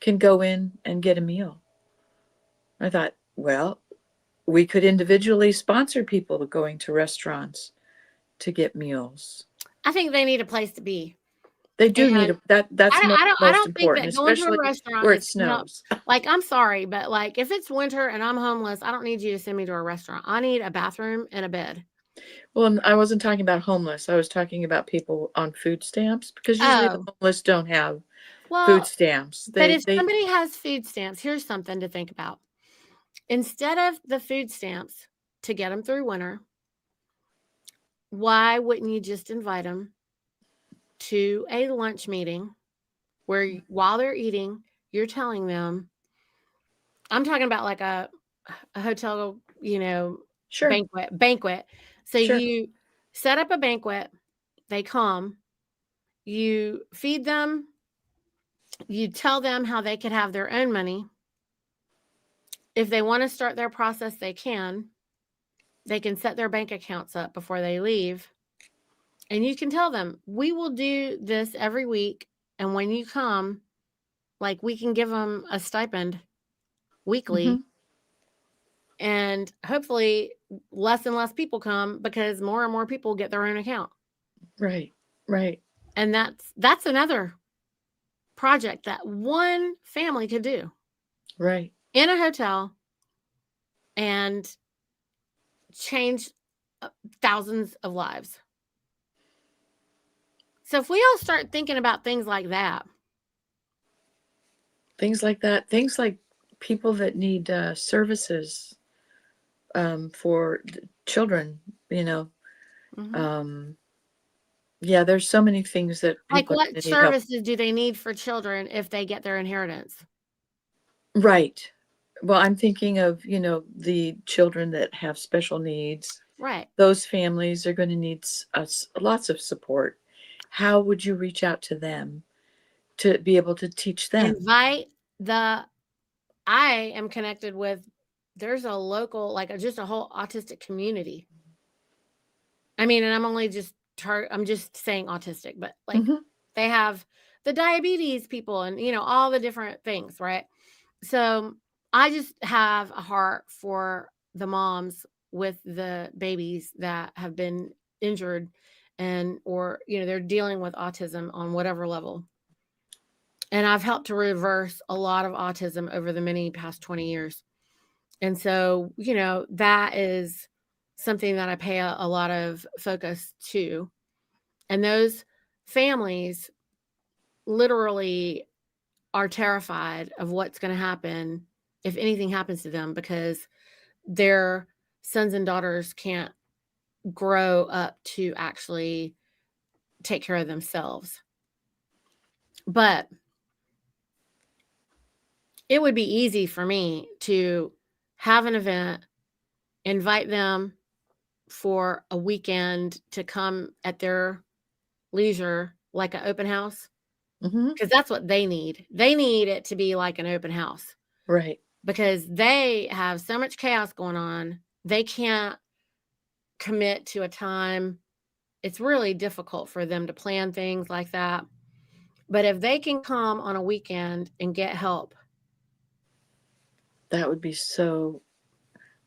can go in and get a meal. I thought, well, we could individually sponsor people going to restaurants to get meals. I think they need a place to be. They do need that's most important, think that going to a restaurant where it snows. Like, I'm sorry, but like, if it's winter and I'm homeless, I don't need you to send me to a restaurant. I need a bathroom and a bed. Well, I wasn't talking about homeless. I was talking about people on food stamps, because usually the homeless don't have food stamps. But if somebody has food stamps, here's something to think about. Instead of the food stamps to get them through winter, why wouldn't you just invite them to a lunch meeting where while they're eating, you're telling them, I'm talking about like a hotel, banquet. So you set up a banquet, they come, you feed them, you tell them how they could have their own money. If they want to start their process, they can. They can set their bank accounts up before they leave. And you can tell them, we will do this every week. And when you come, like, we can give them a stipend weekly. And hopefully less and less people come because more and more people get their own account. Right. Right. And that's another project that one family could do. Right. In a hotel and change thousands of lives. So if we all start thinking about things like that. Things like people that need services for children, yeah, there's so many things that Like, people what need help. services do they need for children if they get their inheritance? Right. Well, I'm thinking of, the children that have special needs. Right. Those families are going to need lots of support. How would you reach out to them to be able to teach them? I am connected with, there's a local, just a whole autistic community. I mean, and I'm just saying autistic, but they have the diabetes people and, all the different things, right? So I just have a heart for the moms with the babies that have been injured or they're dealing with autism on whatever level. And I've helped to reverse a lot of autism over the past 20 years. And so, that is something that I pay a lot of focus to. And those families literally are terrified of what's going to happen if anything happens to them because their sons and daughters can't grow up to actually take care of themselves. But it would be easy for me to have an event, invite them for a weekend to come at their leisure, like an open house, because that's what they need. They need it to be like an open house. Right. Because they have so much chaos going on. They can't commit to a time. It's really difficult for them to plan things like that. But if they can come on a weekend and get help, that would be so,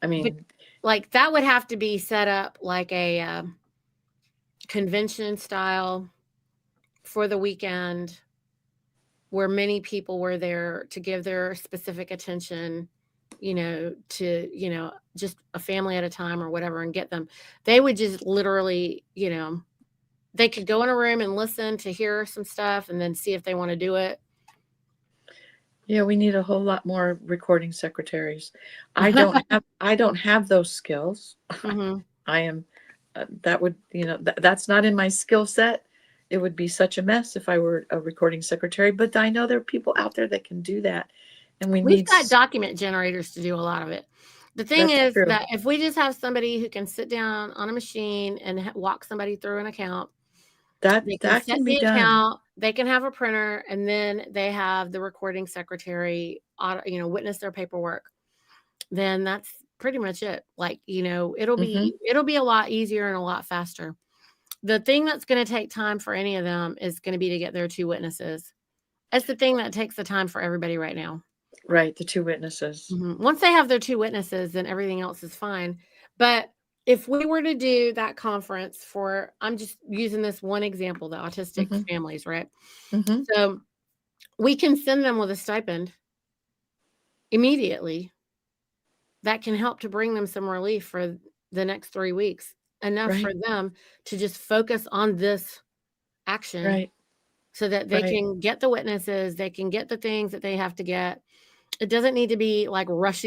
that would have to be set up like a convention style for the weekend where many people were there to give their specific attention, to, just a family at a time or whatever and get them. They would just literally, they could go in a room and listen to hear some stuff and then see if they want to do it. Yeah, we need a whole lot more recording secretaries. I don't have those skills. I am, that would, that's not in my skill set. It would be such a mess if I were a recording secretary, but I know there are people out there that can do that. And we've got document generators to do a lot of it. The thing is that if we just have somebody who can sit down on a machine and walk somebody through an account, that can be done. Account, they can have a printer, and then they have the recording secretary, witness their paperwork. Then that's pretty much it. It'll be a lot easier and a lot faster. The thing that's going to take time for any of them is going to be to get their 2 witnesses. That's the thing that takes the time for everybody right now. Right, the 2 witnesses. Once they have their 2 witnesses, then everything else is fine. But if we were to do that conference I'm just using this one example, the autistic families, right? So we can send them with a stipend immediately that can help to bring them some relief for the next 3 weeks, enough for them to just focus on this action so that they can get the witnesses, they can get the things that they have to get. It doesn't need to be like rush,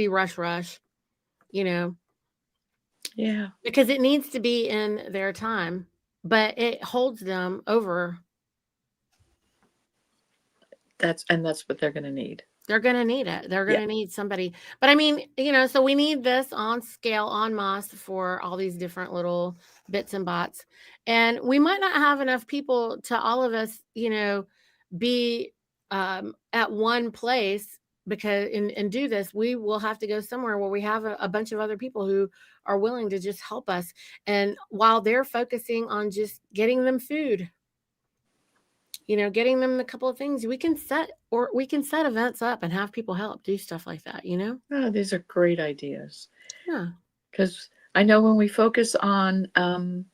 Yeah. Because it needs to be in their time, but it holds them over. That's what they're going to need. They're going to need it. They're going to need somebody. But I mean, so we need this on scale, en masse for all these different little bits and bots. And we might not have enough people to all of us, be at one place, because and do this, we will have to go somewhere where we have a bunch of other people who are willing to just help us. And while they're focusing on just getting them food, getting them a couple of things, we can set events up and have people help do stuff like that, Oh, these are great ideas. Yeah. Because I know when we focus on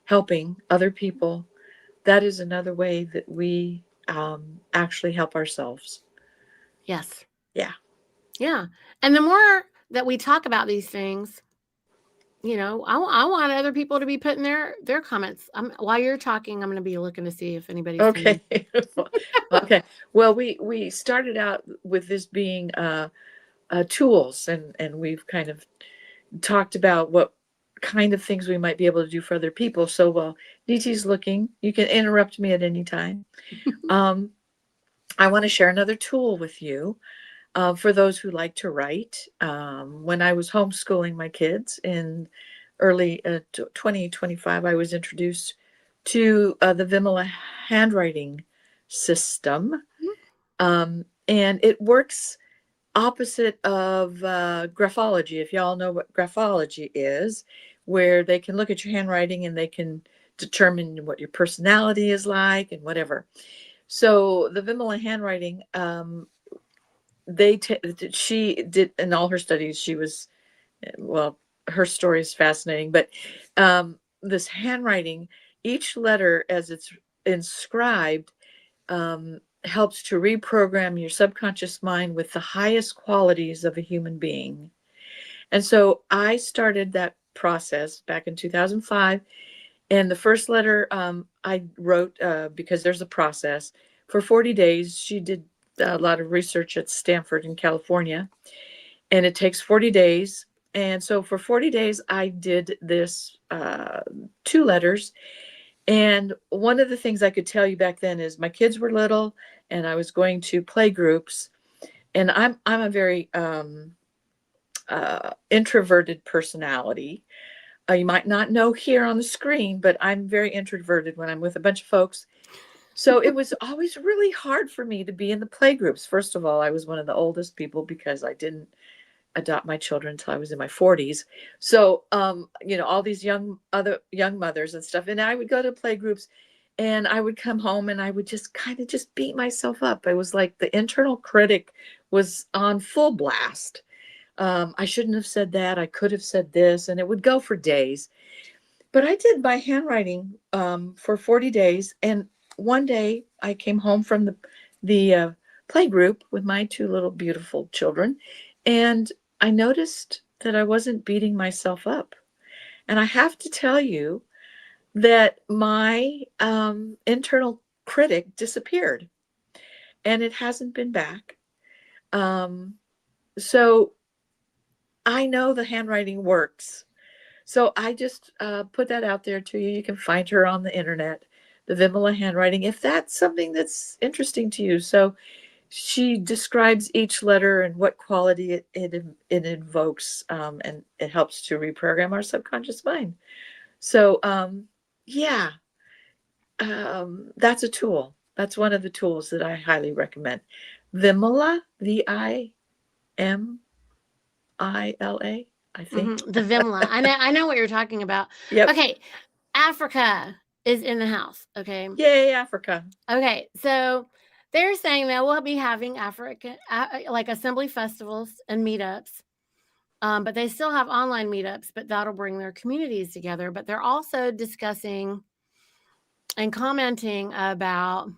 helping other people, that is another way that we actually help ourselves. Yes. Yeah. Yeah. And the more that we talk about these things, I want other people to be putting their comments. While you're talking, I'm going to be looking to see if anybody's okay. Okay. Well, we started out with this being tools, and we've kind of talked about what kind of things we might be able to do for other people. So while Niti's looking, you can interrupt me at any time. I want to share another tool with you. For those who like to write. When I was homeschooling my kids in early 2025, I was introduced to the Vimala handwriting system. And it works opposite of graphology. If y'all know what graphology is, where they can look at your handwriting and they can determine what your personality is like and whatever. So the Vimala handwriting, she did in all her studies, she was, well, her story is fascinating, but this handwriting, each letter as it's inscribed, helps to reprogram your subconscious mind with the highest qualities of a human being. And so I started that process back in 2005. And the first letter I wrote, because there's a process, for 40 days. She did a lot of research at Stanford in California, and it takes 40 days. And so for 40 days, I did this 2 letters. And one of the things I could tell you back then is my kids were little, and I was going to play groups. And I'm a very introverted personality. You might not know here on the screen, but I'm very introverted when I'm with a bunch of folks. So it was always really hard for me to be in the play groups. First of all, I was one of the oldest people because I didn't adopt my children until I was in my 40s. So, all these other young mothers and stuff. And I would go to play groups, and I would come home and I would just kind of just beat myself up. It was like the internal critic was on full blast. I shouldn't have said that. I could have said this, and it would go for days. But I did my handwriting for 40 days. And one day I came home from the play group with my 2 little beautiful children, and I noticed that I wasn't beating myself up. And I have to tell you that my internal critic disappeared, and it hasn't been back. So I know the handwriting works. So I just put that out there to you. You can find her on the internet, the Vimala handwriting, if that's something that's interesting to you. So she describes each letter and what quality it invokes, and it helps to reprogram our subconscious mind. So that's a tool. That's one of the tools that I highly recommend. Vimala, Vimila, I think. The Vimla. I know what you're talking about. Yep. Okay. Africa is in the house. Okay. Yay, Africa. Okay. So they're saying that we'll be having like assembly festivals and meetups. But they still have online meetups, but that'll bring their communities together. But they're also discussing and commenting about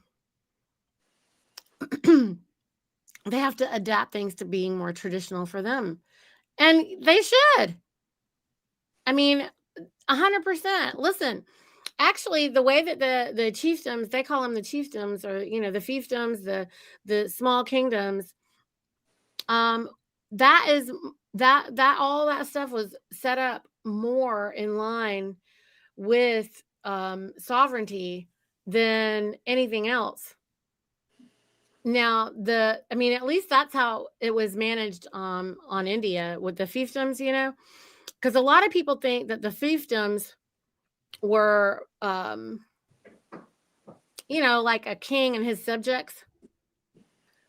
they have to adapt things to being more traditional for them. And they should. I mean, 100%. Listen, actually, the way that the chiefdoms, they call them the chiefdoms, or the fiefdoms, the small kingdoms, that is that all that stuff was set up more in line with sovereignty than anything else. Now, at least that's how it was managed on India with the fiefdoms, because a lot of people think that the fiefdoms were, like a king and his subjects.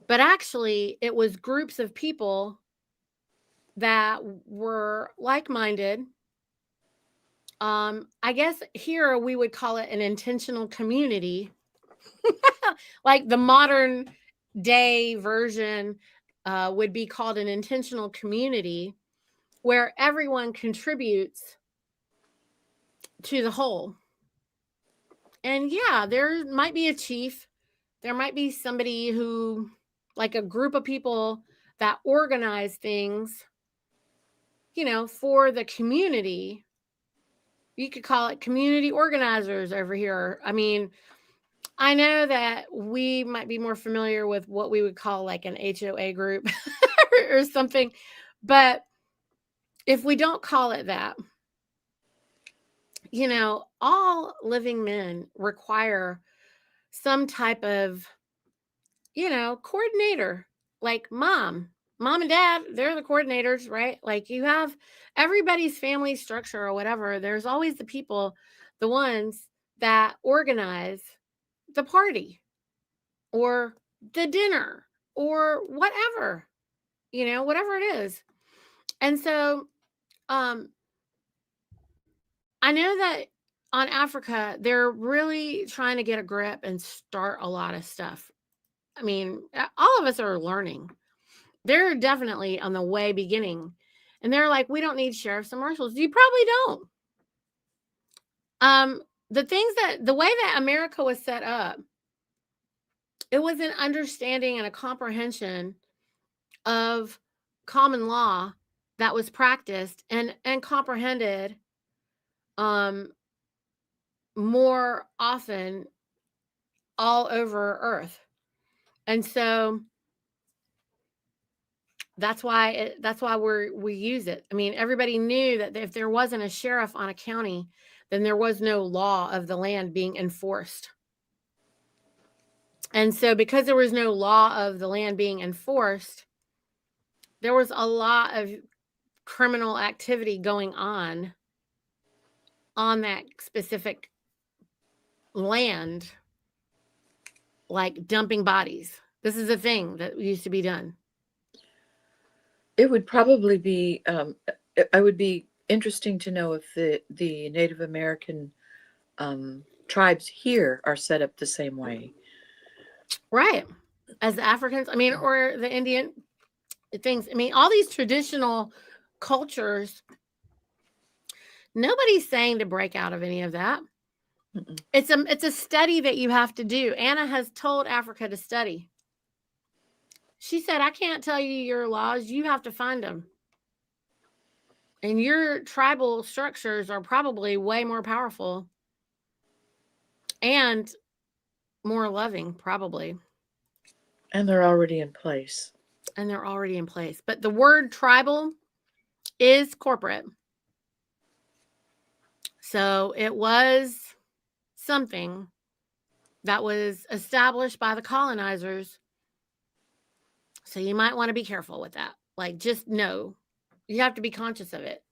But actually, it was groups of people that were like-minded. I guess here we would call it an intentional community. Like the modern day version would be called an intentional community, where everyone contributes to the whole. And yeah, there might be a chief, there might be somebody who, like a group of people that organize things, for the community. You could call it community organizers over here. I mean, I know that we might be more familiar with what we would call like an HOA group or something. But if we don't call it that, all living men require some type of, coordinator, like mom and dad, they're the coordinators, right? Like you have everybody's family structure or whatever. There's always the people, the ones that organize the party or the dinner or whatever, whatever it is. And so, I know that on Africa, they're really trying to get a grip and start a lot of stuff. I mean, all of us are learning. They're definitely on the way beginning. And they're like, we don't need sheriffs and marshals. You probably don't. The way that America was set up, it was an understanding and a comprehension of common law that was practiced and comprehended more often all over Earth. And so that's why we use it. I mean, everybody knew that if there wasn't a sheriff on a county, then there was no law of the land being enforced. And so because there was no law of the land being enforced, there was a lot of criminal activity going on that specific land, like dumping bodies. This is a thing that used to be done. It would probably be, I would be interesting to know if the Native American tribes here are set up the same way. Right. As the Africans, I mean, or the Indian things. I mean, all these traditional cultures, nobody's saying to break out of any of that. Mm-mm. It's a study that you have to do. Anna has told Africa to study. She said, I can't tell you your laws. You have to find them. And your tribal structures are probably way more powerful and more loving, probably. And they're already in place. But the word tribal is corporate. So it was something that was established by the colonizers. So you might want to be careful with that. Like, just know, you have to be conscious of it.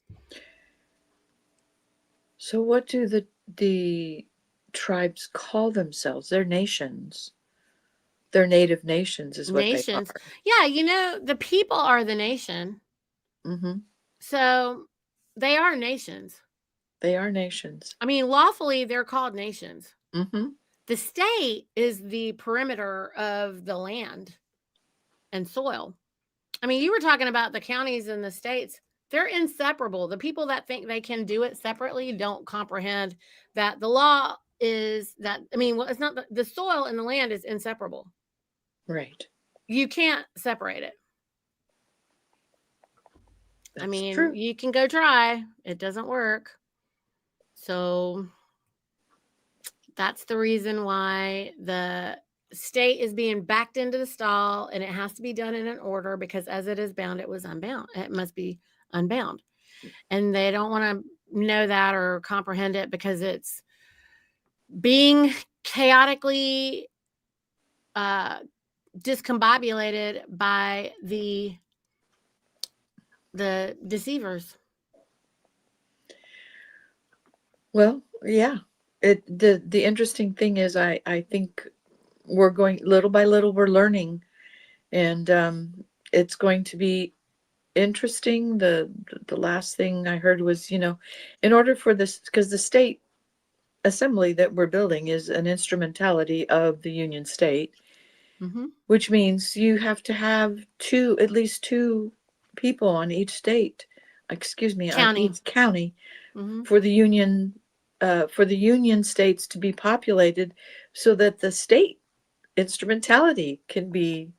So what do the tribes call themselves? They're nations. They're native nations is what nations. They are. Yeah, the people are the nation. Mm-hmm. So they are nations. They are nations. I mean, lawfully, they're called nations. Mm-hmm. The state is the perimeter of the land and soil. I mean, you were talking about the counties and the states. They're inseparable. The people that think they can do it separately don't comprehend that the law is that, I mean, well, it's not the soil and the land is inseparable. Right. You can't separate it. That's I mean, true. You can go try. It doesn't work. So that's the reason why the state is being backed into the stall, and it has to be done in an order, because as it is bound, it was unbound. It must be unbound. And they don't want to know that or comprehend it, because it's being chaotically discombobulated by the deceivers. Well, yeah. The interesting thing is I think we're going little by little, we're learning And it's going to be interesting. The last thing I heard was, in order for this, because the state assembly that we're building is an instrumentality of the Union State, Mm-hmm. which means you have to have at least two people on each state, on County. each county Mm-hmm. for the Union states to be populated so that the state instrumentality can be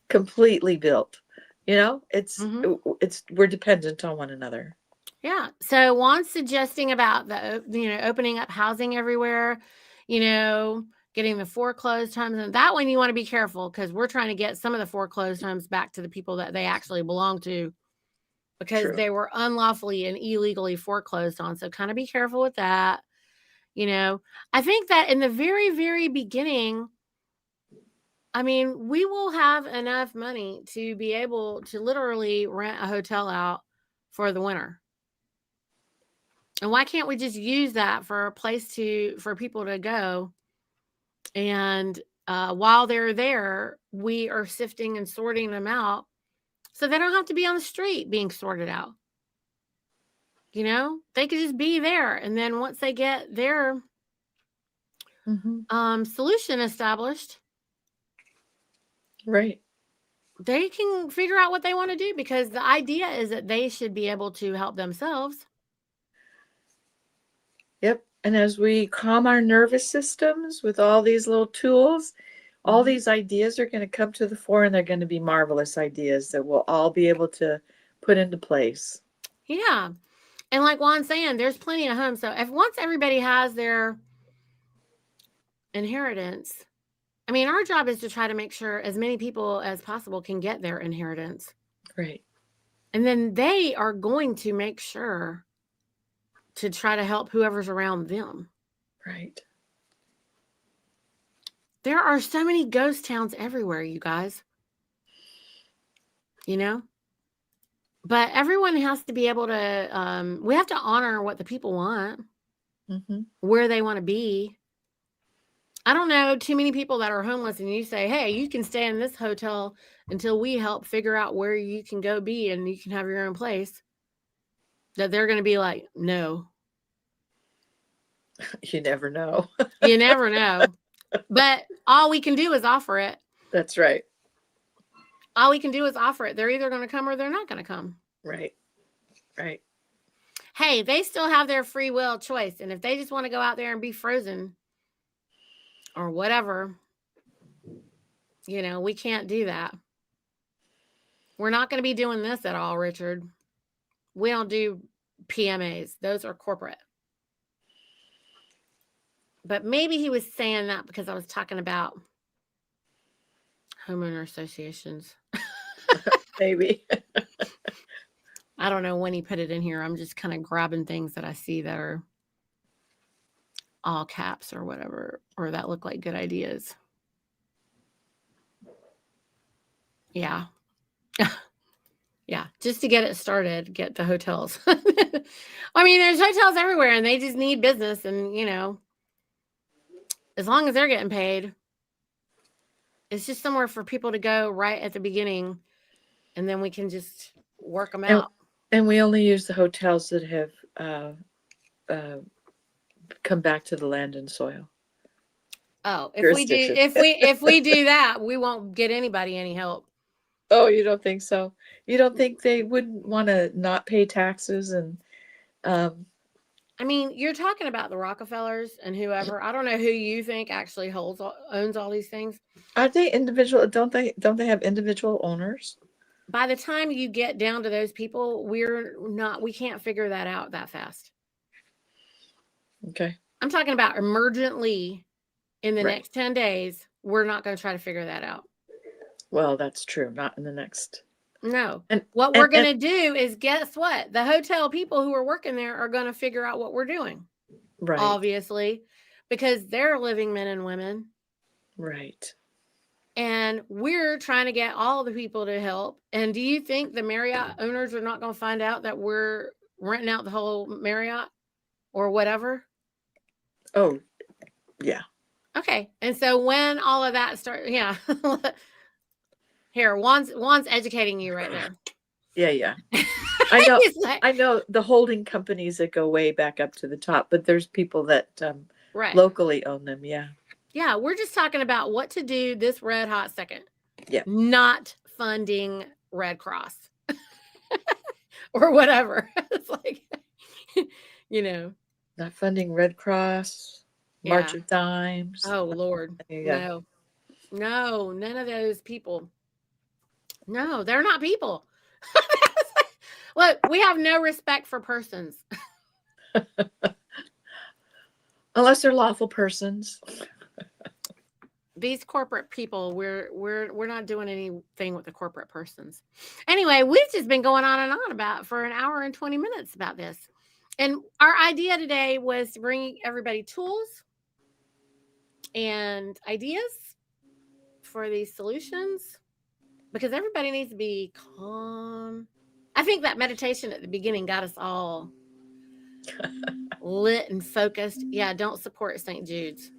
completely built. Mm-hmm. We're dependent on one another. Yeah. So Juan's suggesting about opening up housing everywhere, getting the foreclosed homes. And that one you want to be careful because we're trying to get some of the foreclosed homes back to the people that they actually belong to because True. they were unlawfully and illegally foreclosed on. So kind of be careful with that. I think that in the very, very beginning, we will have enough money to be able to literally rent a hotel out for the winter. And why can't we just use that for a place for people to go? And while they're there, we are sifting and sorting them out so they don't have to be on the street being sorted out. They could just be there. And then once they get their solution established, right, they can figure out what they want to do because the idea is that they should be able to help themselves. Yep. And as we calm our nervous systems with all these little tools, all these ideas are going to come to the fore, and they're going to be marvelous ideas that we'll all be able to put into place. Yeah. And like Juan's saying, there's plenty of homes. So once everybody has their inheritance, our job is to try to make sure as many people as possible can get their inheritance. Right. And then they are going to make sure to try to help whoever's around them. Right. There are so many ghost towns everywhere, you guys. But everyone has to be able to, we have to honor what the people want, where they want to be. I don't know too many people that are homeless and you say, hey, you can stay in this hotel until we help figure out where you can go be and you can have your own place. That they're going to be like, no. You never know. You never know. But all we can do is offer it. That's right. All we can do is offer it. They're either going to come or they're not going to come. Right. Right. Hey, they still have their free will choice. And if they just want to go out there and be frozen or whatever, we can't do that. We're not going to be doing this at all, Richard. We don't do PMAs. Those are corporate. But maybe he was saying that because I was talking about homeowner associations. Maybe. I don't know when he put it in here. I'm just kind of grabbing things that I see that are all caps or whatever, or that look like good ideas. Yeah. Yeah. Just to get it started, get the hotels. There's hotels everywhere and they just need business. And, as long as they're getting paid, it's just somewhere for people to go right at the beginning. And then we can just work them out. And we only use the hotels that have come back to the land and soil. Oh, if we do that, we won't get anybody any help. Oh, you don't think so? You don't think they wouldn't want to not pay taxes and you're talking about the Rockefellers and whoever. I don't know who you think actually owns all these things. Are they individual? Don't they have individual owners? By the time you get down to those people, we can't figure that out that fast. Okay. I'm talking about emergently in the next 10 days. We're not going to try to figure that out. Well, that's true. Not in the next. No. And what we're going to do is, guess what? The hotel people who are working there are going to figure out what we're doing. Right. Obviously, because they're living men and women. Right. And we're trying to get all the people to help. And do you think the Marriott owners are not going to find out that we're renting out the whole Marriott or whatever? Oh, yeah. Okay. And so when all of that starts, yeah. Here, Juan's educating you right there. Yeah. I know. He's like, I know the holding companies that go way back up to the top, but there's people that right. locally own them. Yeah. Yeah, we're just talking about what to do this red hot second. Yeah. Not funding Red Cross or whatever. It's like, you know. Not funding Red Cross, March Yeah. of Dimes. Oh, Lord. Yeah. No, none of those people. No, they're not people. Look, we have no respect for persons. Unless they're lawful persons. These corporate people, we're not doing anything with the corporate persons. Anyway, we've just been going on and on about for an hour and 20 minutes about this. And our idea today was to bring everybody tools and ideas for these solutions because everybody needs to be calm. I think that meditation at the beginning got us all lit and focused. Yeah, don't support St. Jude's.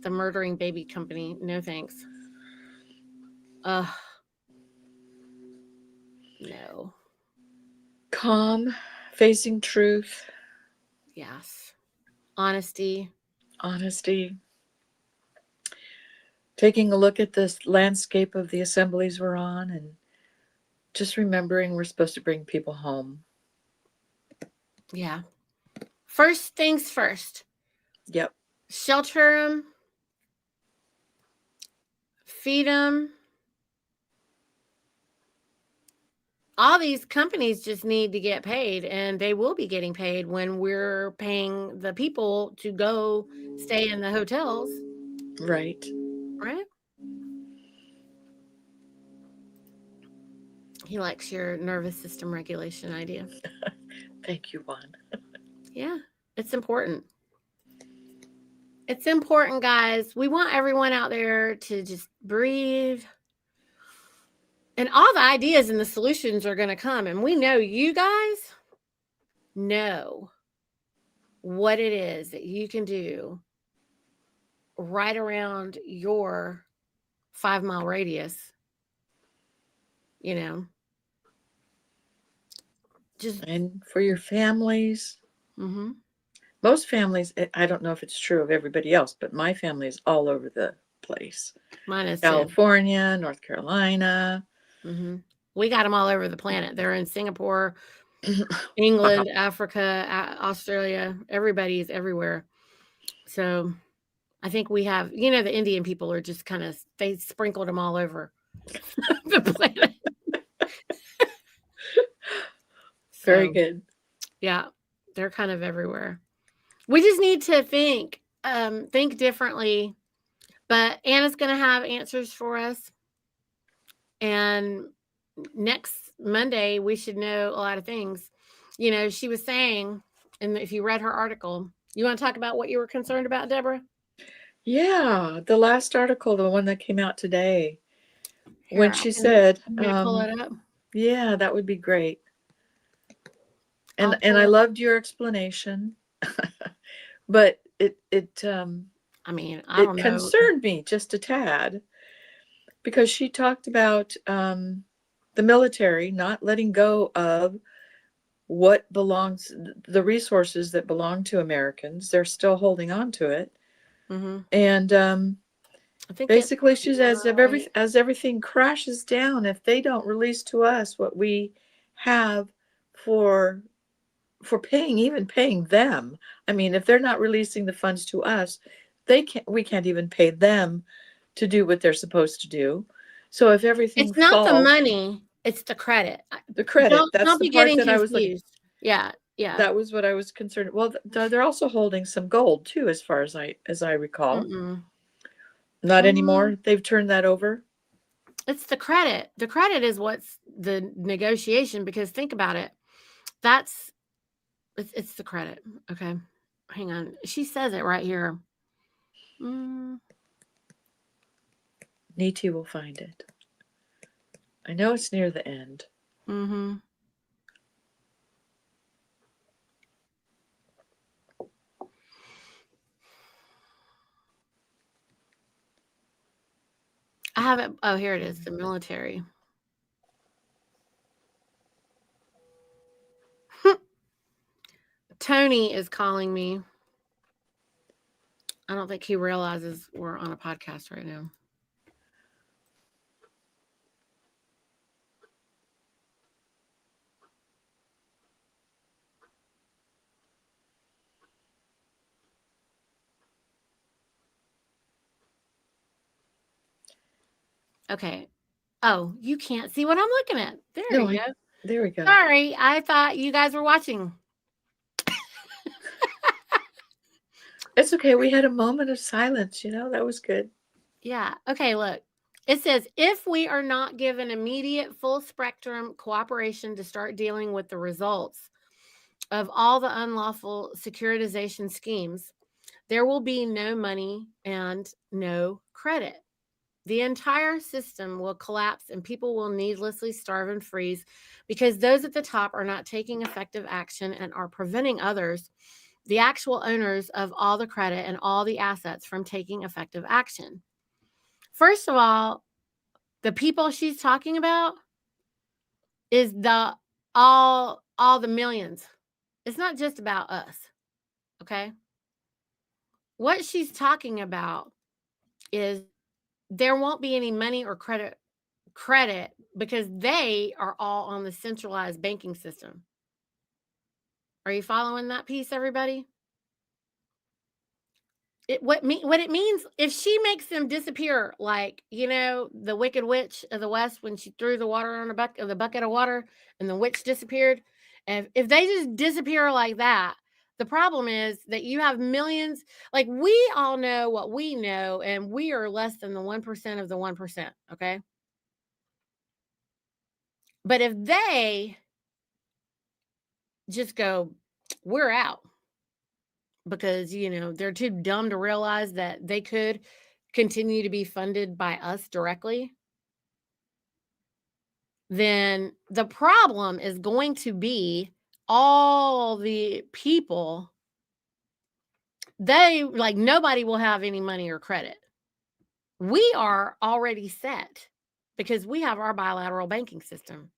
The murdering baby company. No thanks. No. Calm, facing truth. Yes. Honesty. Taking a look at this landscape of the assemblies we're on and just remembering we're supposed to bring people home. Yeah. First things first. Yep. Shelter them. Feed them. All these companies just need to get paid, and they will be getting paid when we're paying the people to go stay in the hotels. Right. He likes your nervous system regulation idea. Thank you, Juan. Yeah, it's important. It's important, guys. We want everyone out there to just breathe. And all the ideas and the solutions are going to come. And we know you guys know what it is that you can do right around your 5-mile radius. You know, just. And for your families. Mm-hmm. Most families, I don't know if it's true of everybody else, but my family is all over the place. Mine is California, North Carolina. Mm-hmm. We got them all over the planet. They're in Singapore, England, Africa, Australia. Everybody's everywhere. So I think we have, the Indian people are just they sprinkled them all over the planet. Very good. Yeah, they're kind of everywhere. We just need to think differently. But Anna's going to have answers for us. And next Monday, we should know a lot of things. She was saying, and if you read her article, you want to talk about what you were concerned about, Deborah? Yeah, the last article, the one that came out today, Here, when she said, pull it up. Yeah, that would be great. And I loved your explanation, but it I don't know. concerned me just a tad, because she talked about the military not letting go of what belongs, the resources that belong to Americans. They're still holding on to it. Mm-hmm. And I think basically she says, as everything crashes down, if they don't release to us what we have for paying them, I mean, if they're not releasing the funds to us, we can't even pay them to do what they're supposed to do. So if everything it's not the money, it's the credit. The credit. That's don't the be part getting that confused. I was like, yeah. That was what I was concerned. Well, they're also holding some gold too, as far as I recall. Mm-mm. Not anymore. They've turned that over. It's the credit. The credit is what's the negotiation, because think about it. It's the credit. Okay. Hang on. She says it right here. Niti will find it. I know it's near the end. Mm-hmm. I haven't. Oh, here it is. The military. Tony is calling me. I don't think he realizes we're on a podcast right now. Okay. Oh, you can't see what I'm looking at. There you go. There we go. Sorry, I thought you guys were watching. It's okay. We had a moment of silence, that was good. Yeah. Okay, look. It says, if we are not given immediate full spectrum cooperation to start dealing with the results of all the unlawful securitization schemes, there will be no money and no credit. The entire system will collapse and people will needlessly starve and freeze because those at the top are not taking effective action and are preventing others, the actual owners of all the credit and all the assets, from taking effective action. First of all, the people she's talking about is all the millions. It's not just about us. Okay? What she's talking about is there won't be any money or credit because they are all on the centralized banking system. Are you following that piece, everybody? What it means, if she makes them disappear, like, the Wicked Witch of the West, when she threw the water on the bucket of water and the witch disappeared, and if they just disappear like that, the problem is that you have millions. Like, we all know what we know, and we are less than the 1% of the 1%, okay? But if they just go, we're out, because, they're too dumb to realize that they could continue to be funded by us directly, then the problem is going to be all the people. Nobody will have any money or credit. We are already set because we have our bilateral banking system.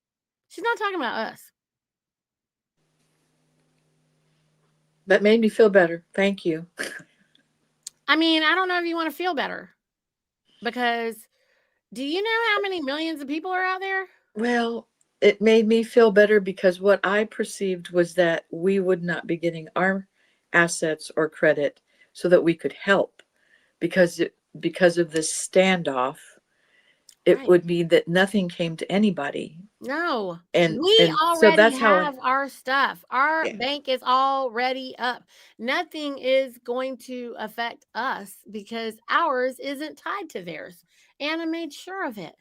She's not talking about us. That made me feel better. Thank you. I mean, I don't know if you want to feel better, because do you know how many millions of people are out there? Well, it made me feel better because what I perceived was that we would not be getting our assets or credit so that we could help, because of this standoff, it Right. would mean that nothing came to anybody. No, And we so already that's how have our stuff. Our Yeah. bank is already up. Nothing is going to affect us because ours isn't tied to theirs. Anna made sure of it.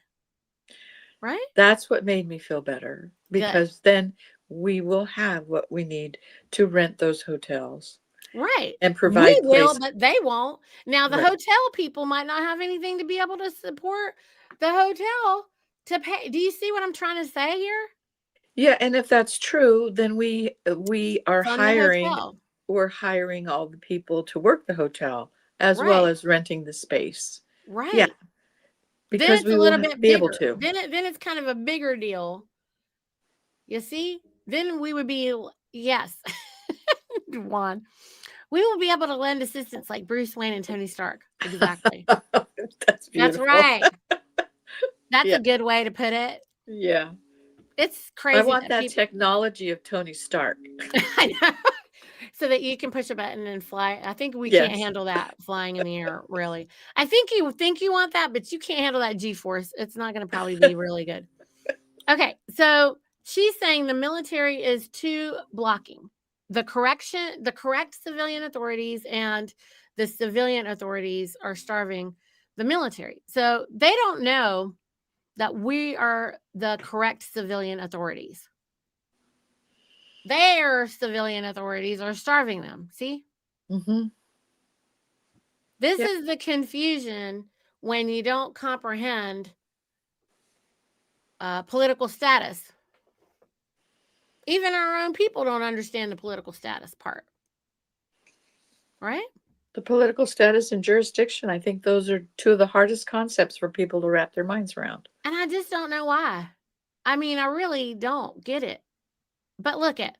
Right? That's what made me feel better, because then we will have what we need to rent those hotels. Right. And provide We will, place. but they won't. Now, the Right. hotel people might not have anything to be able to support the hotel to pay. Do you see what I'm trying to say here? Yeah, and if that's true, then we are From the hiring, hotel. we're hiring all the people to work the hotel as well Right. as renting the space. Right. Yeah, Then because it's we a will little bit be able bigger. to. Then it's kind of a bigger deal. You see? Then we would be, yes, Juan. We will be able to lend assistance like Bruce Wayne and Tony Stark. Exactly. That's beautiful. That's right. That's Yeah. a good way to put it. Yeah. It's crazy. I want that technology of Tony Stark. I know. So that you can push a button and fly. I think we can't Yes. handle that flying in the air, really. I think you want that, but you can't handle that G-force. It's not going to probably be really good. Okay, so she's saying the military is too blocking. The correct civilian authorities and the civilian authorities are starving the military. So they don't know that we are the correct civilian authorities. Their civilian authorities are starving them. See? Mm-hmm. This is the confusion when you don't comprehend political status. Even our own people don't understand the political status part. Right? The political status and jurisdiction, I think those are two of the hardest concepts for people to wrap their minds around. And I just don't know why. I mean, I really don't get it. But look at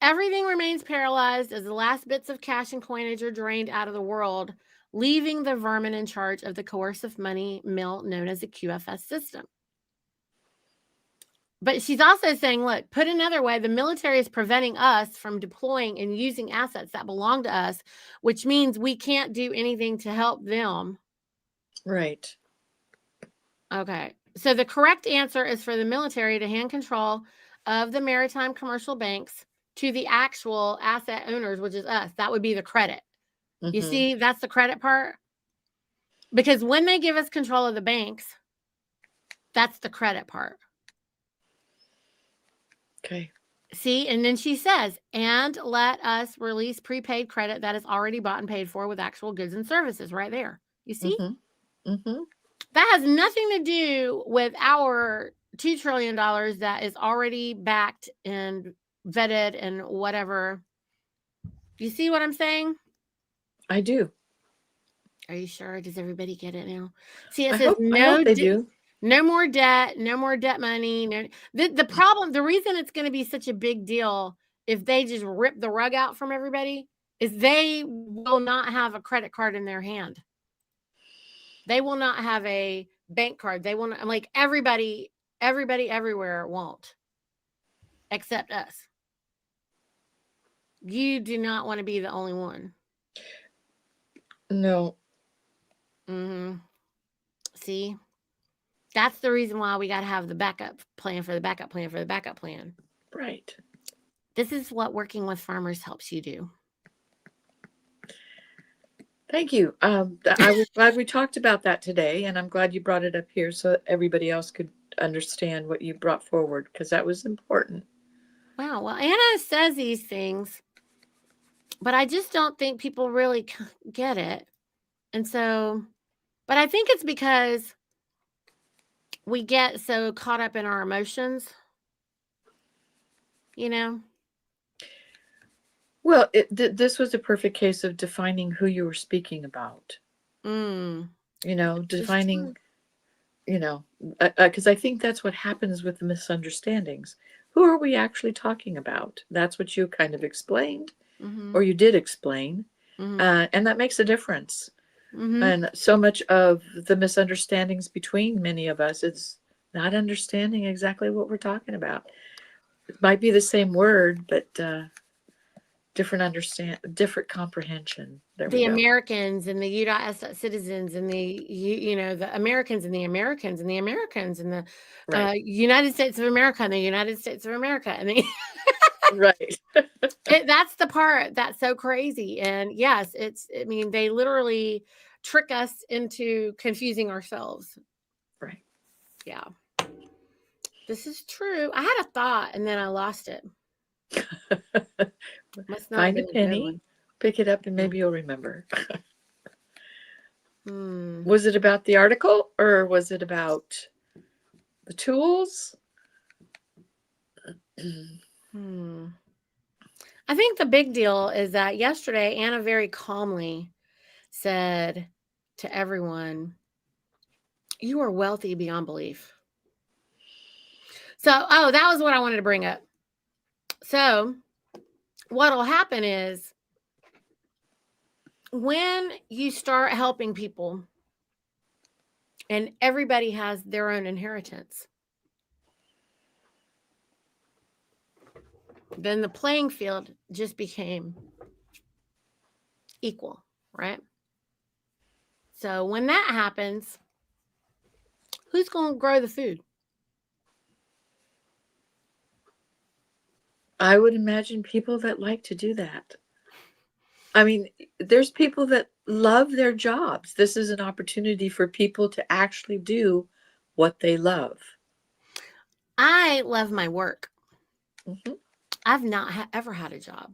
everything remains paralyzed as the last bits of cash and coinage are drained out of the world, leaving the vermin in charge of the coercive money mill known as the QFS system. But she's also saying, look, put another way, the military is preventing us from deploying and using assets that belong to us, which means we can't do anything to help them. Right. Okay. So the correct answer is for the military to hand control of the maritime commercial banks to the actual asset owners, which is us. That would be the credit. You see, that's the credit part. Because when they give us control of the banks, that's the credit part. Okay. See, and then she says, and let us release prepaid credit that is already bought and paid for with actual goods and services right there. You see? That has nothing to do with our $2 trillion that is already backed and vetted and whatever. You see what I'm saying? I do. Are you sure? Does everybody get it now? See, it I says hope they do. No more debt, no more debt money. No, the problem, the reason it's going to be such a big deal if they just rip the rug out from everybody is they will not have a credit card in their hand. They will not have a bank card. They will not, like everybody everywhere won't, except us. You do not want to be the only one. No. See? That's the reason why we got to have the backup plan for the backup plan for the backup plan. Right. This is what working with farmers helps you do. Thank you. I was glad we talked about that today, and I'm glad you brought it up here so everybody else could understand what you brought forward, because that was important. Wow. Well, Anna says these things, but I just don't think people really get it. And so, but I think it's because we get so caught up in our emotions, you know? Well, this was a perfect case of defining who you were speaking about. You know, defining, you know, because I think that's what happens with the misunderstandings. Who are we actually talking about? That's what you kind of explained, or you did explain, and that makes a difference. And so much of the misunderstandings between many of us is not understanding exactly what we're talking about. It might be the same word, but different comprehension. The Americans and the U.S. citizens and the Americans and the Americans and the Americans and the United States of America and the United States of America and the right. That's the part that's so crazy. And yes, I mean, they literally trick us into confusing ourselves. Right. Yeah. This is true. I had a thought and then I lost it. Must not Find a penny, pick it up, and maybe you'll remember. Was it about the article or was it about the tools? I think the big deal is that yesterday Anna very calmly said to everyone, "You are wealthy beyond belief." So, that was what I wanted to bring up. So, what'll happen is when you start helping people and everybody has their own inheritance, then the playing field just became equal, right? So when that happens, who's going to grow the food? I would imagine people that like to do that. I mean, there's people that love their jobs. This is an opportunity for people to actually do what they love. I love my work. I've not ever had a job.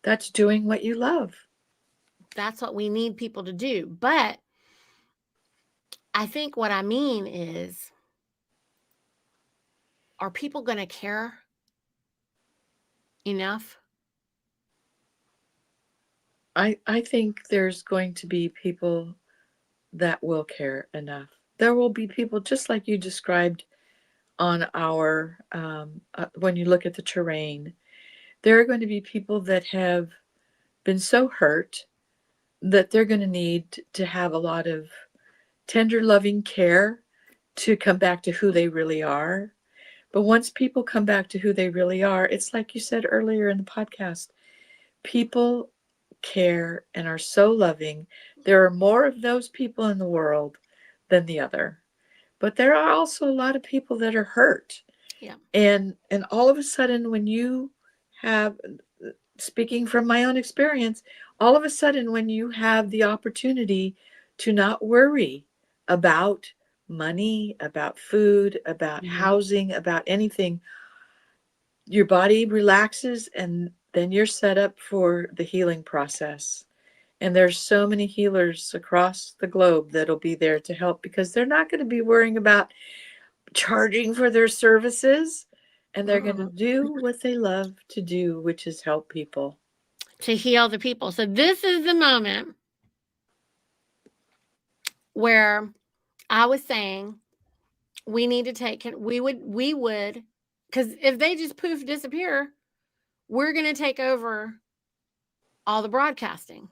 That's doing what you love. That's what we need people to do. But I think what I mean is, are people going to care enough? I think there's going to be people that will care enough. There will be people just like you described on our, when you look at the terrain, there are going to be people that have been so hurt that they're going to need to have a lot of tender, loving care to come back to who they really are. But once people come back to who they really are, it's like you said earlier in the podcast, people care and are so loving. There are more of those people in the world than the other. But there are also a lot of people that are hurt. Yeah. And all of a sudden when you have, speaking from my own experience, all of a sudden when you have the opportunity to not worry about money, about food, about housing, about anything, your body relaxes and then you're set up for the healing process. And there's so many healers across the globe that'll be there to help because they're not going to be worrying about charging for their services, and they're going to do what they love to do, which is help people. To heal the people. So this is the moment where I was saying we need to take, we would, because if they just poof disappear, we're going to take over all the broadcasting.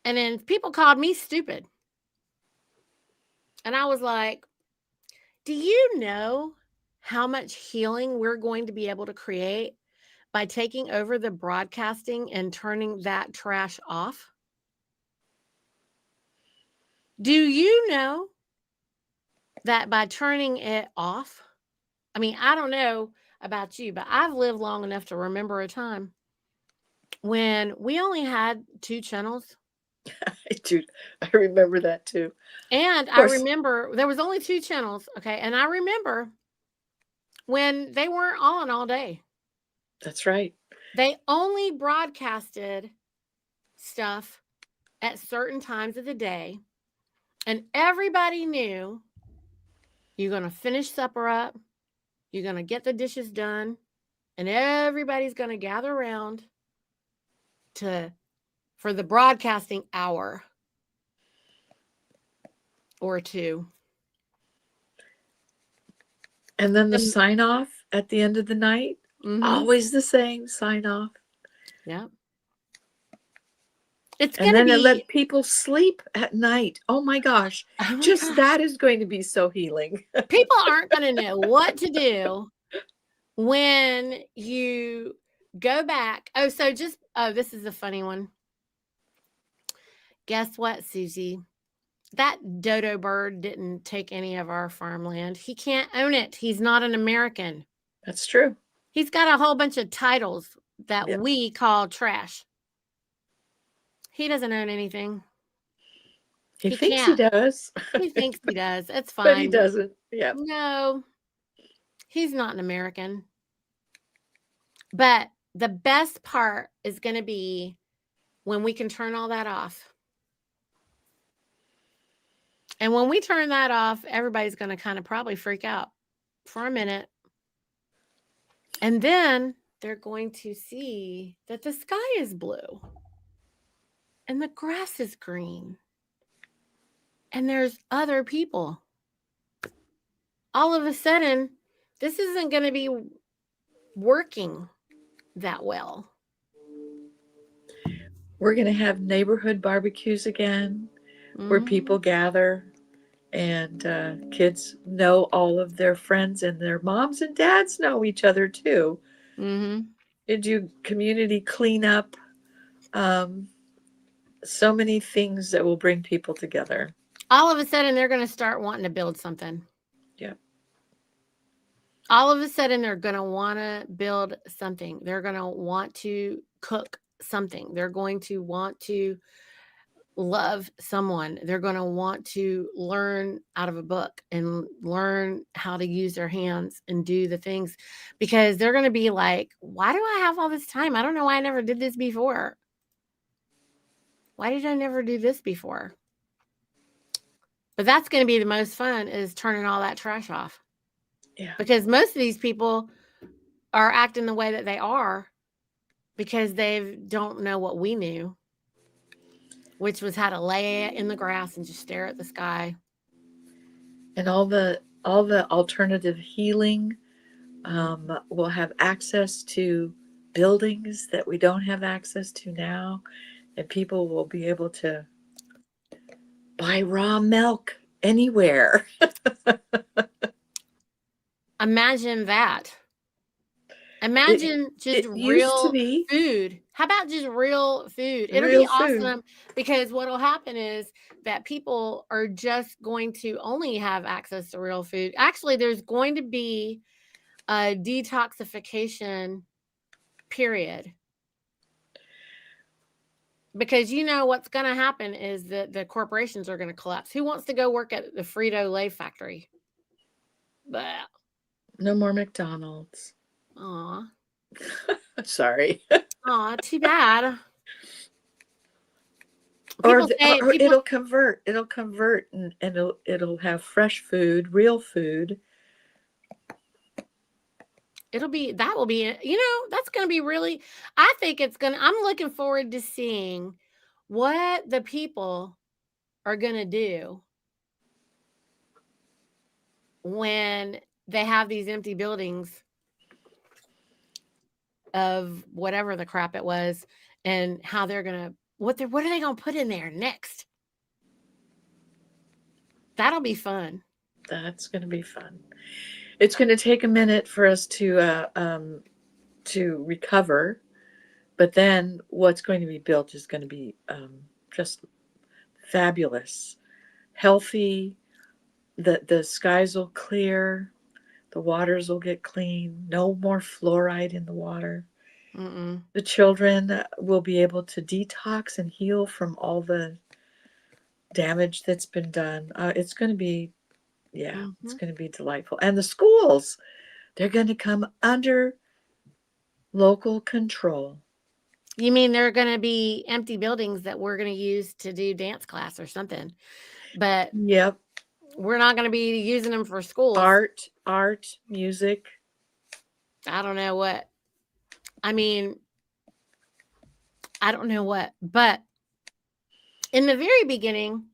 And then people called me stupid. And I was like, do you know how much healing we're going to be able to create by taking over the broadcasting and turning that trash off? Do you know that by turning it off, I mean, I don't know about you, but I've lived long enough to remember a time when we only had 2 channels. I remember that too. And I remember there was only 2 channels, okay? And I remember when they weren't on all day. That's right. They only broadcasted stuff at certain times of the day. And everybody knew you're going to finish supper up, you're going to get the dishes done, and everybody's going to gather around for the broadcasting hour or 2. And then the sign off at the end of the night, always the same sign off. Yeah. It's and then it let people sleep at night. Oh my gosh. That is going to be so healing. People aren't going to know what to do when you go back. This is a funny one. Guess what, Susie? That dodo bird didn't take any of our farmland. He can't own it. He's not an American. That's true. He's got a whole bunch of titles that we call trash. He doesn't own anything. He thinks he does. He thinks he does. It's fine. But he doesn't. Yeah. No, he's not an American. But the best part is going to be when we can turn all that off. And when we turn that off, everybody's going to kind of probably freak out for a minute. And then they're going to see that the sky is blue and the grass is green and there's other people. All of a sudden, this isn't going to be working that well. We're going to have neighborhood barbecues again, where people gather and kids know all of their friends and their moms and dads know each other too. You do community cleanup. So many things that will bring people together. All of a sudden, they're going to start wanting to build something. Yeah. All of a sudden, they're going to want to build something. They're going to want to cook something. They're going to want to love someone. They're going to want to learn out of a book and learn how to use their hands and do the things, because they're going to be like, why do I have all this time? I don't know why I never did this before. Why did I never do this before? But that's going to be the most fun, is turning all that trash off. Yeah. Because most of these people are acting the way that they are because they don't know what we knew, which was how to lay in the grass and just stare at the sky. And all the alternative healing will have access to buildings that we don't have access to now, and people will be able to buy raw milk anywhere. Imagine that. Imagine just it used to real be food. How about just real food? It'll real be food. awesome because what will happen is that people are just going to only have access to real food. Actually, there's going to be a detoxification period. Because you know what's going to happen is that the corporations are going to collapse. Who wants to go work at the Frito-Lay factory? Blah. No more McDonald's. Aw. Sorry. Aw, too bad. Or People say people, it'll convert. It'll convert, and it'll have fresh food, real food. it'll be that will be that's going to be really. I think it's going to. I'm looking forward to seeing what the people are going to do when they have these empty buildings of whatever the crap it was, and how they're going to what are they going to put in there next? That'll be fun. That's going to be fun. It's going to take a minute for us to recover, but then what's going to be built is going to be just fabulous, healthy. The skies will clear, the waters will get clean. No more fluoride in the water. Mm-mm. The children will be able to detox and heal from all the damage that's been done. It's going to be, it's going to be delightful. And the schools, they're going to come under local control. You mean there are going to be empty buildings that we're going to use to do dance class or something, but Yep. we're not going to be using them for schools. Art, music. I don't know what. I mean, I don't know what, but in the very beginning,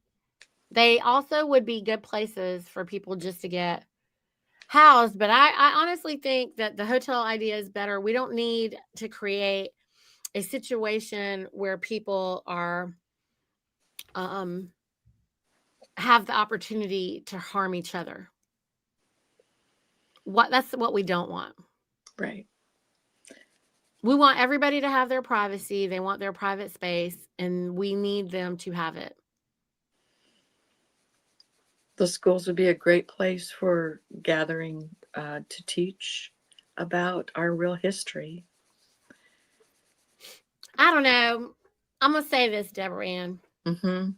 they also would be good places for people just to get housed. But I honestly think that the hotel idea is better. We don't need to create a situation where people are have the opportunity to harm each other. That's what we don't want. Right. We want everybody to have their privacy. They want their private space, and we need them to have it. The schools would be a great place for gathering to teach about our real history. I don't know. I'm going to say this, Debra-Ann. Mm-hmm.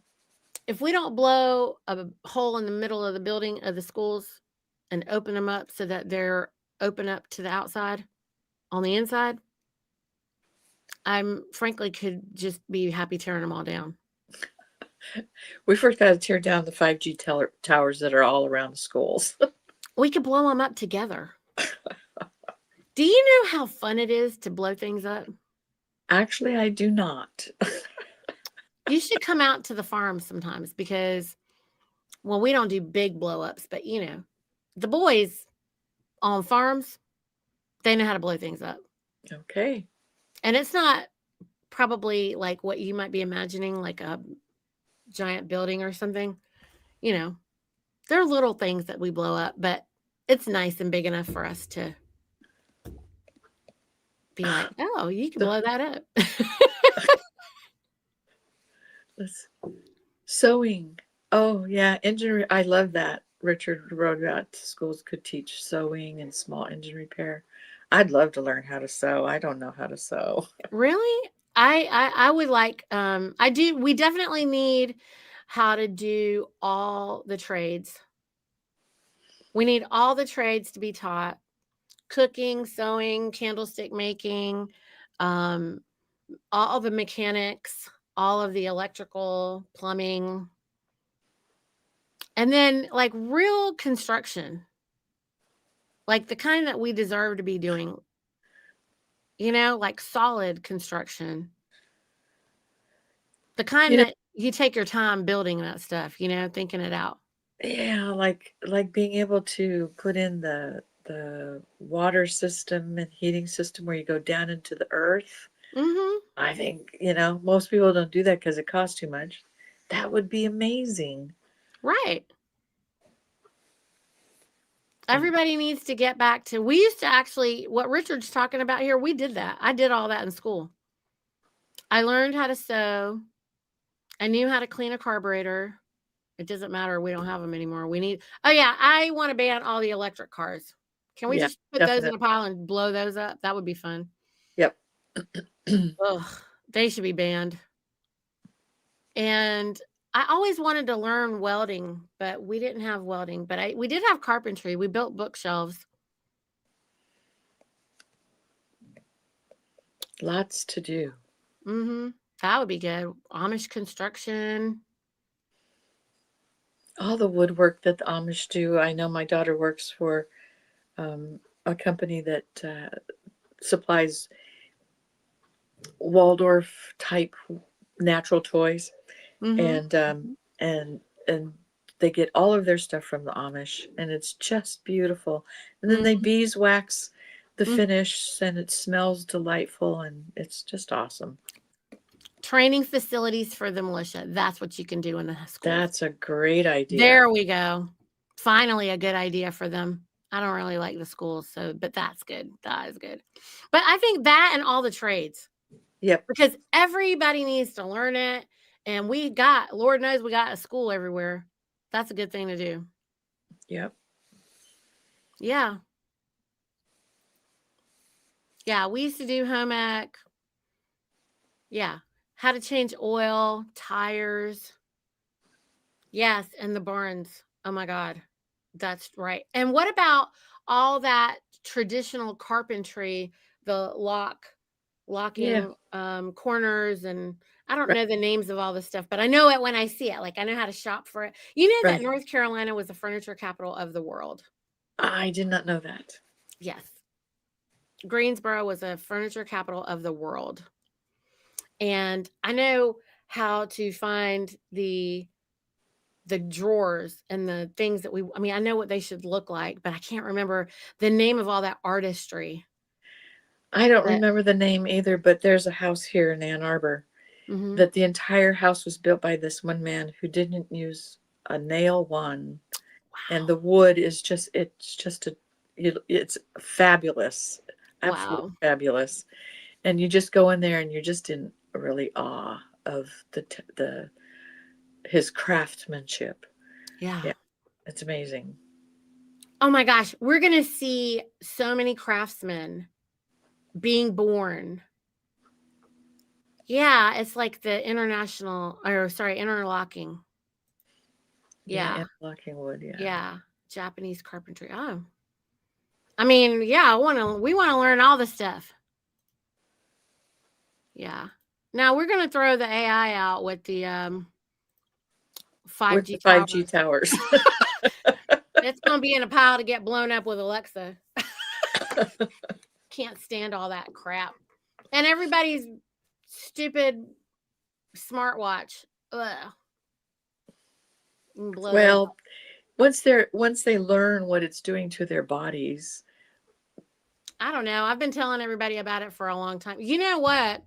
If we don't blow a hole in the middle of the building of the schools and open them up so that they're open up to the outside on the inside, I'm frankly could just be happy tearing them all down. We first got to tear down the 5G towers that are all around the schools. We could blow them up together. Do you know how fun it is to blow things up? Actually, I do not. You should come out to the farm sometimes because, well, we don't do big blow ups, but the boys on farms, they know how to blow things up. Okay. And it's not probably like what you might be imagining, like a giant building or something. There are little things that we blow up, but it's nice and big enough for us to be like, oh, you can blow that up. Sewing. Oh, yeah. Engine. I love that. Richard wrote about schools could teach sewing and small engine repair. I'd love to learn how to sew. I don't know how to sew. Really? I would like, we definitely need how to do all the trades. We need all the trades to be taught: cooking, sewing, candlestick making, all the mechanics, all of the electrical, plumbing, and then like real construction, like the kind that we deserve to be doing, like solid construction. The kind You know, that you take your time building that stuff, thinking it out. yeah, like being able to put in the water system and heating system where you go down into the earth. Mm-hmm. I think, most people don't do that because it costs too much. That would be amazing. Right. Yeah. Everybody needs to get back to, we used to actually, what Richard's talking about here, we did that. I did all that in school. I learned how to sew. I knew how to clean a carburetor. It doesn't matter. We don't have them anymore. Oh yeah, I want to ban all the electric cars. Can we Yeah, just put those in a definitely. pile and blow those up? That would be fun. Yep. Ugh, they should be banned. And I always wanted to learn welding, but we didn't have welding. But we did have carpentry. We built bookshelves. Lots to do. Mm-hmm. That would be good. Amish construction. All the woodwork that the Amish do. I know my daughter works for a company that supplies Waldorf type natural toys, Mm-hmm. and they get all of their stuff from the Amish, and it's just beautiful. And then they Mm-hmm. beeswax the Mm-hmm. finish, and it smells delightful, and it's just awesome. Training facilities for the militia. That's what you can do in the schools. That's a great idea. There we go. Finally, a good idea for them. I don't really like the schools, but that's good. That is good. But I think that and all the trades. Yep. Because everybody needs to learn it. And Lord knows we got a school everywhere. That's a good thing to do. Yep. Yeah. Yeah, we used to do home ec. Yeah. How to change oil, tires. Yes, and the barns. Oh my God. That's right. And what about all that traditional carpentry, the locking corners, and I don't know the names of all this stuff, but I know it when I see it. Like I know how to shop for it. You know that North Carolina was the furniture capital of the world. I did not know that. Yes. Greensboro was a furniture capital of the world. And I know how to find the drawers and the things that I know what they should look like, but I can't remember the name of all that artistry. I don't remember the name either, but there's a house here in Ann Arbor that the entire house was built by this one man who didn't use a nail one. Wow. And the wood is it's fabulous. Absolutely fabulous. And you just go in there and you're just in really awe of his craftsmanship. Yeah. It's amazing. Oh my gosh, we're going to see so many craftsmen being born. Yeah, it's like the interlocking. Yeah. Interlocking wood, yeah. Yeah, Japanese carpentry. Oh. I mean, yeah, we want to learn all the stuff. Yeah. Now we're going to throw the AI out with the 5G towers. It's going to be in a pile to get blown up with Alexa. Can't stand all that crap. And everybody's stupid smartwatch. Ugh. Well, once they learn what it's doing to their bodies. I don't know. I've been telling everybody about it for a long time. You know what?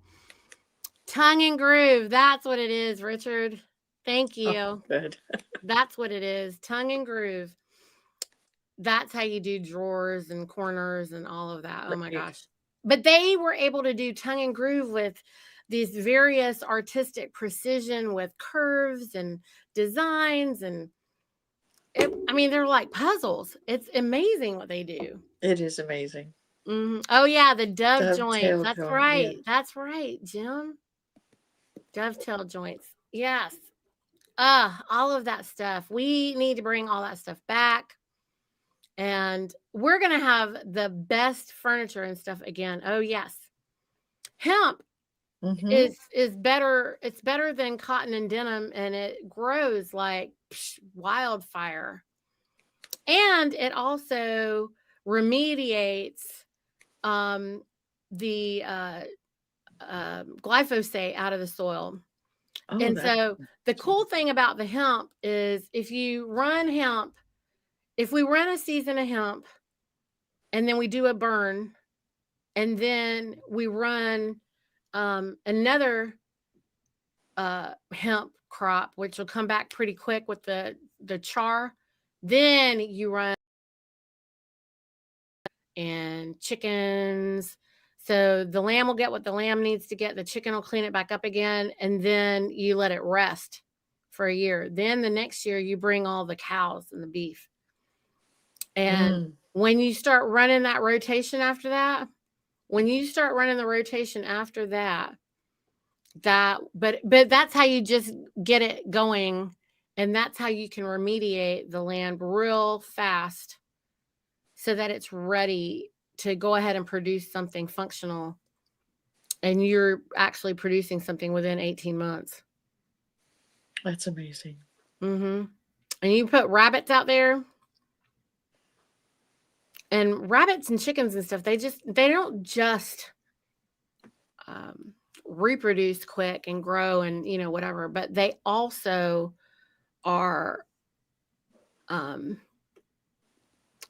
Tongue and groove. That's what it is, Richard. Thank you. Oh, good. That's what it is. Tongue and groove. That's how you do drawers and corners and all of that. Oh my gosh. But they were able to do tongue and groove with these various artistic precision with curves and designs. And they're like puzzles. It's amazing what they do. It is amazing. Mm-hmm. Oh yeah, the dovetail joints. That's joint, right. Yeah. That's right, Jim. Dovetail joints. Yes. All of that stuff. We need to bring all that stuff back. And we're going to have the best furniture and stuff again. Oh yes. Hemp is better. It's better than cotton and denim, and it grows like wildfire. And it also remediates the glyphosate out of the soil. Oh, And that, so the cool thing about the hemp is if we run a season of hemp and then we do a burn and then we run another hemp crop, which will come back pretty quick with the char, then you run and chickens. So the lamb will get what the lamb needs to get. The chicken will clean it back up again. And then you let it rest for a year. Then the next year you bring all the cows and the beef. And when you start running that rotation after that, but that's how you just get it going. And that's how you can remediate the land real fast so that it's ready to go ahead and produce something functional. And you're actually producing something within 18 months. that's amazing. And you put rabbits out there, and rabbits and chickens and stuff, they don't just reproduce quick and grow and, whatever, but they also are working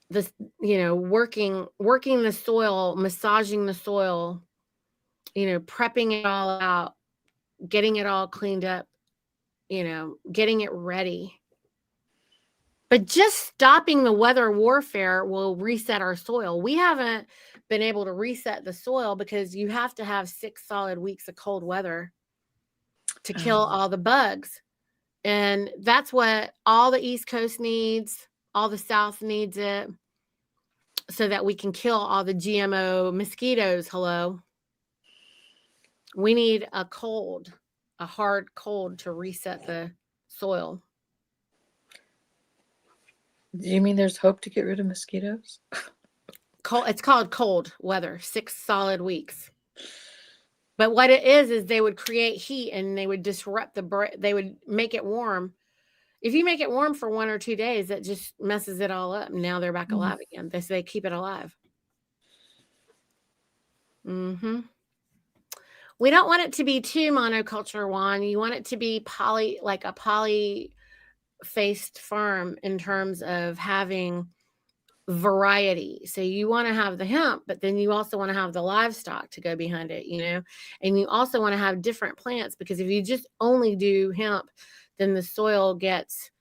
the soil, massaging the soil, prepping it all out, getting it all cleaned up, getting it ready. But just stopping the weather warfare will reset our soil. We haven't been able to reset the soil because you have to have 6 solid weeks of cold weather to kill all the bugs. And that's what all the East Coast needs. All the South needs it so that we can kill all the GMO mosquitoes. Hello. We need a hard cold to reset the soil. Do you mean there's hope to get rid of mosquitoes? It's called cold weather, 6 solid weeks. But what it is they would create heat and they would disrupt they would make it warm. If you make it warm for 1 or 2 days, that just messes it all up. Now they're back alive again. They keep it alive. We don't want it to be too monoculture, Juan. You want it to be like a poly-faced farm in terms of having variety. So you want to have the hemp, but then you also want to have the livestock to go behind it, and you also want to have different plants, because if you just only do hemp, then the soil gets,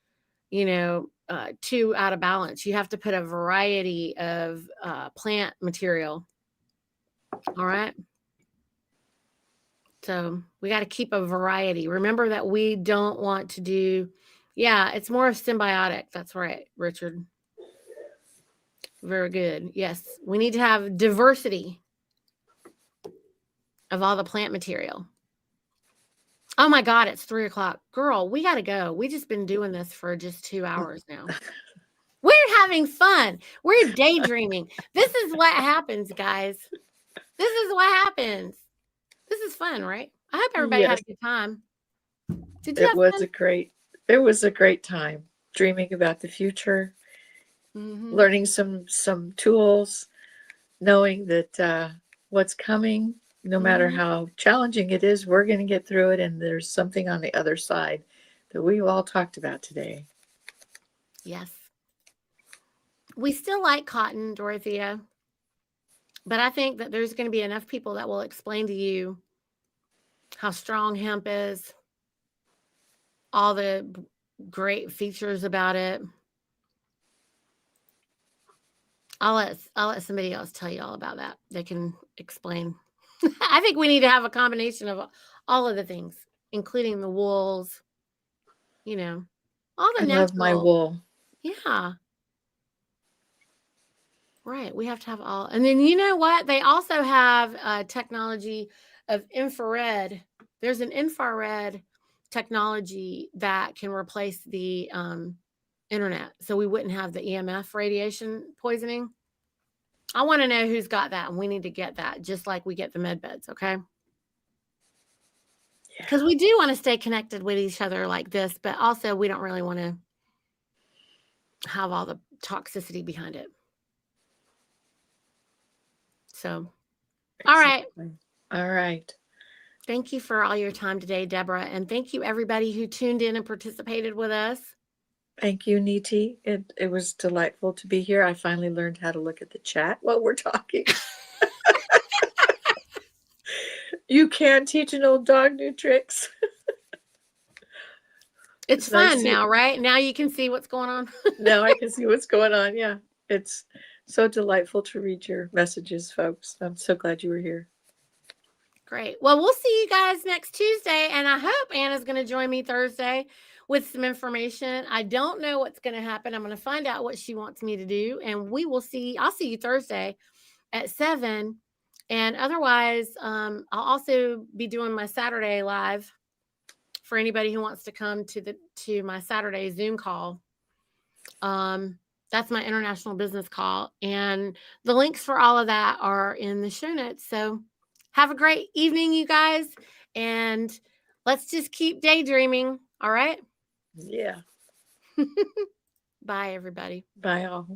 too out of balance. You have to put a variety of plant material. All right. So we got to keep a variety. Remember that we don't want to do, it's more of symbiotic. That's right, Richard. Very good. Yes, we need to have diversity of all the plant material. Oh my God, it's 3:00. Girl, we got to go. We just been doing this for just 2 hours now. We're having fun. We're daydreaming. This is what happens, guys. This is what happens. This is fun, right? I hope everybody had a good time. Did you have fun? It was a great time dreaming about the future, learning some tools, knowing that what's coming, no matter how challenging it is, we're going to get through it. And there's something on the other side that we've all talked about today. Yes. We still like cotton, Dorothea, but I think that there's going to be enough people that will explain to you how strong hemp is, all the great features about it. I'll let somebody else tell you all about that. They can explain. I think we need to have a combination of all of the things, including the wools, all the I natural. love my wool. Yeah. Right. We have to have all. And then you know what? They also have technology of infrared. There's an infrared technology that can replace the internet. So we wouldn't have the EMF radiation poisoning. I want to know who's got that. And we need to get that just like we get the med beds. Okay. Because we do want to stay connected with each other like this, but also we don't really want to have all the toxicity behind it. So All right. Exactly. All right. Thank you for all your time today, Deborah. And thank you, everybody who tuned in and participated with us. Thank you, Niti. It was delightful to be here. I finally learned how to look at the chat while we're talking. You can teach an old dog new tricks. It's fun now, right? Now you can see what's going on. Now I can see what's going on. Yeah. It's so delightful to read your messages, folks. I'm so glad you were here. Great. Well, we'll see you guys next Tuesday. And I hope Anna's going to join me Thursday with some information. I don't know what's going to happen. I'm going to find out what she wants me to do. And we will see. I'll see you Thursday at 7. And otherwise, I'll also be doing my Saturday live for anybody who wants to come to my Saturday Zoom call. That's my international business call. And the links for all of that are in the show notes. So have a great evening, you guys. And let's just keep daydreaming. All right. Yeah. Bye, everybody. Bye all.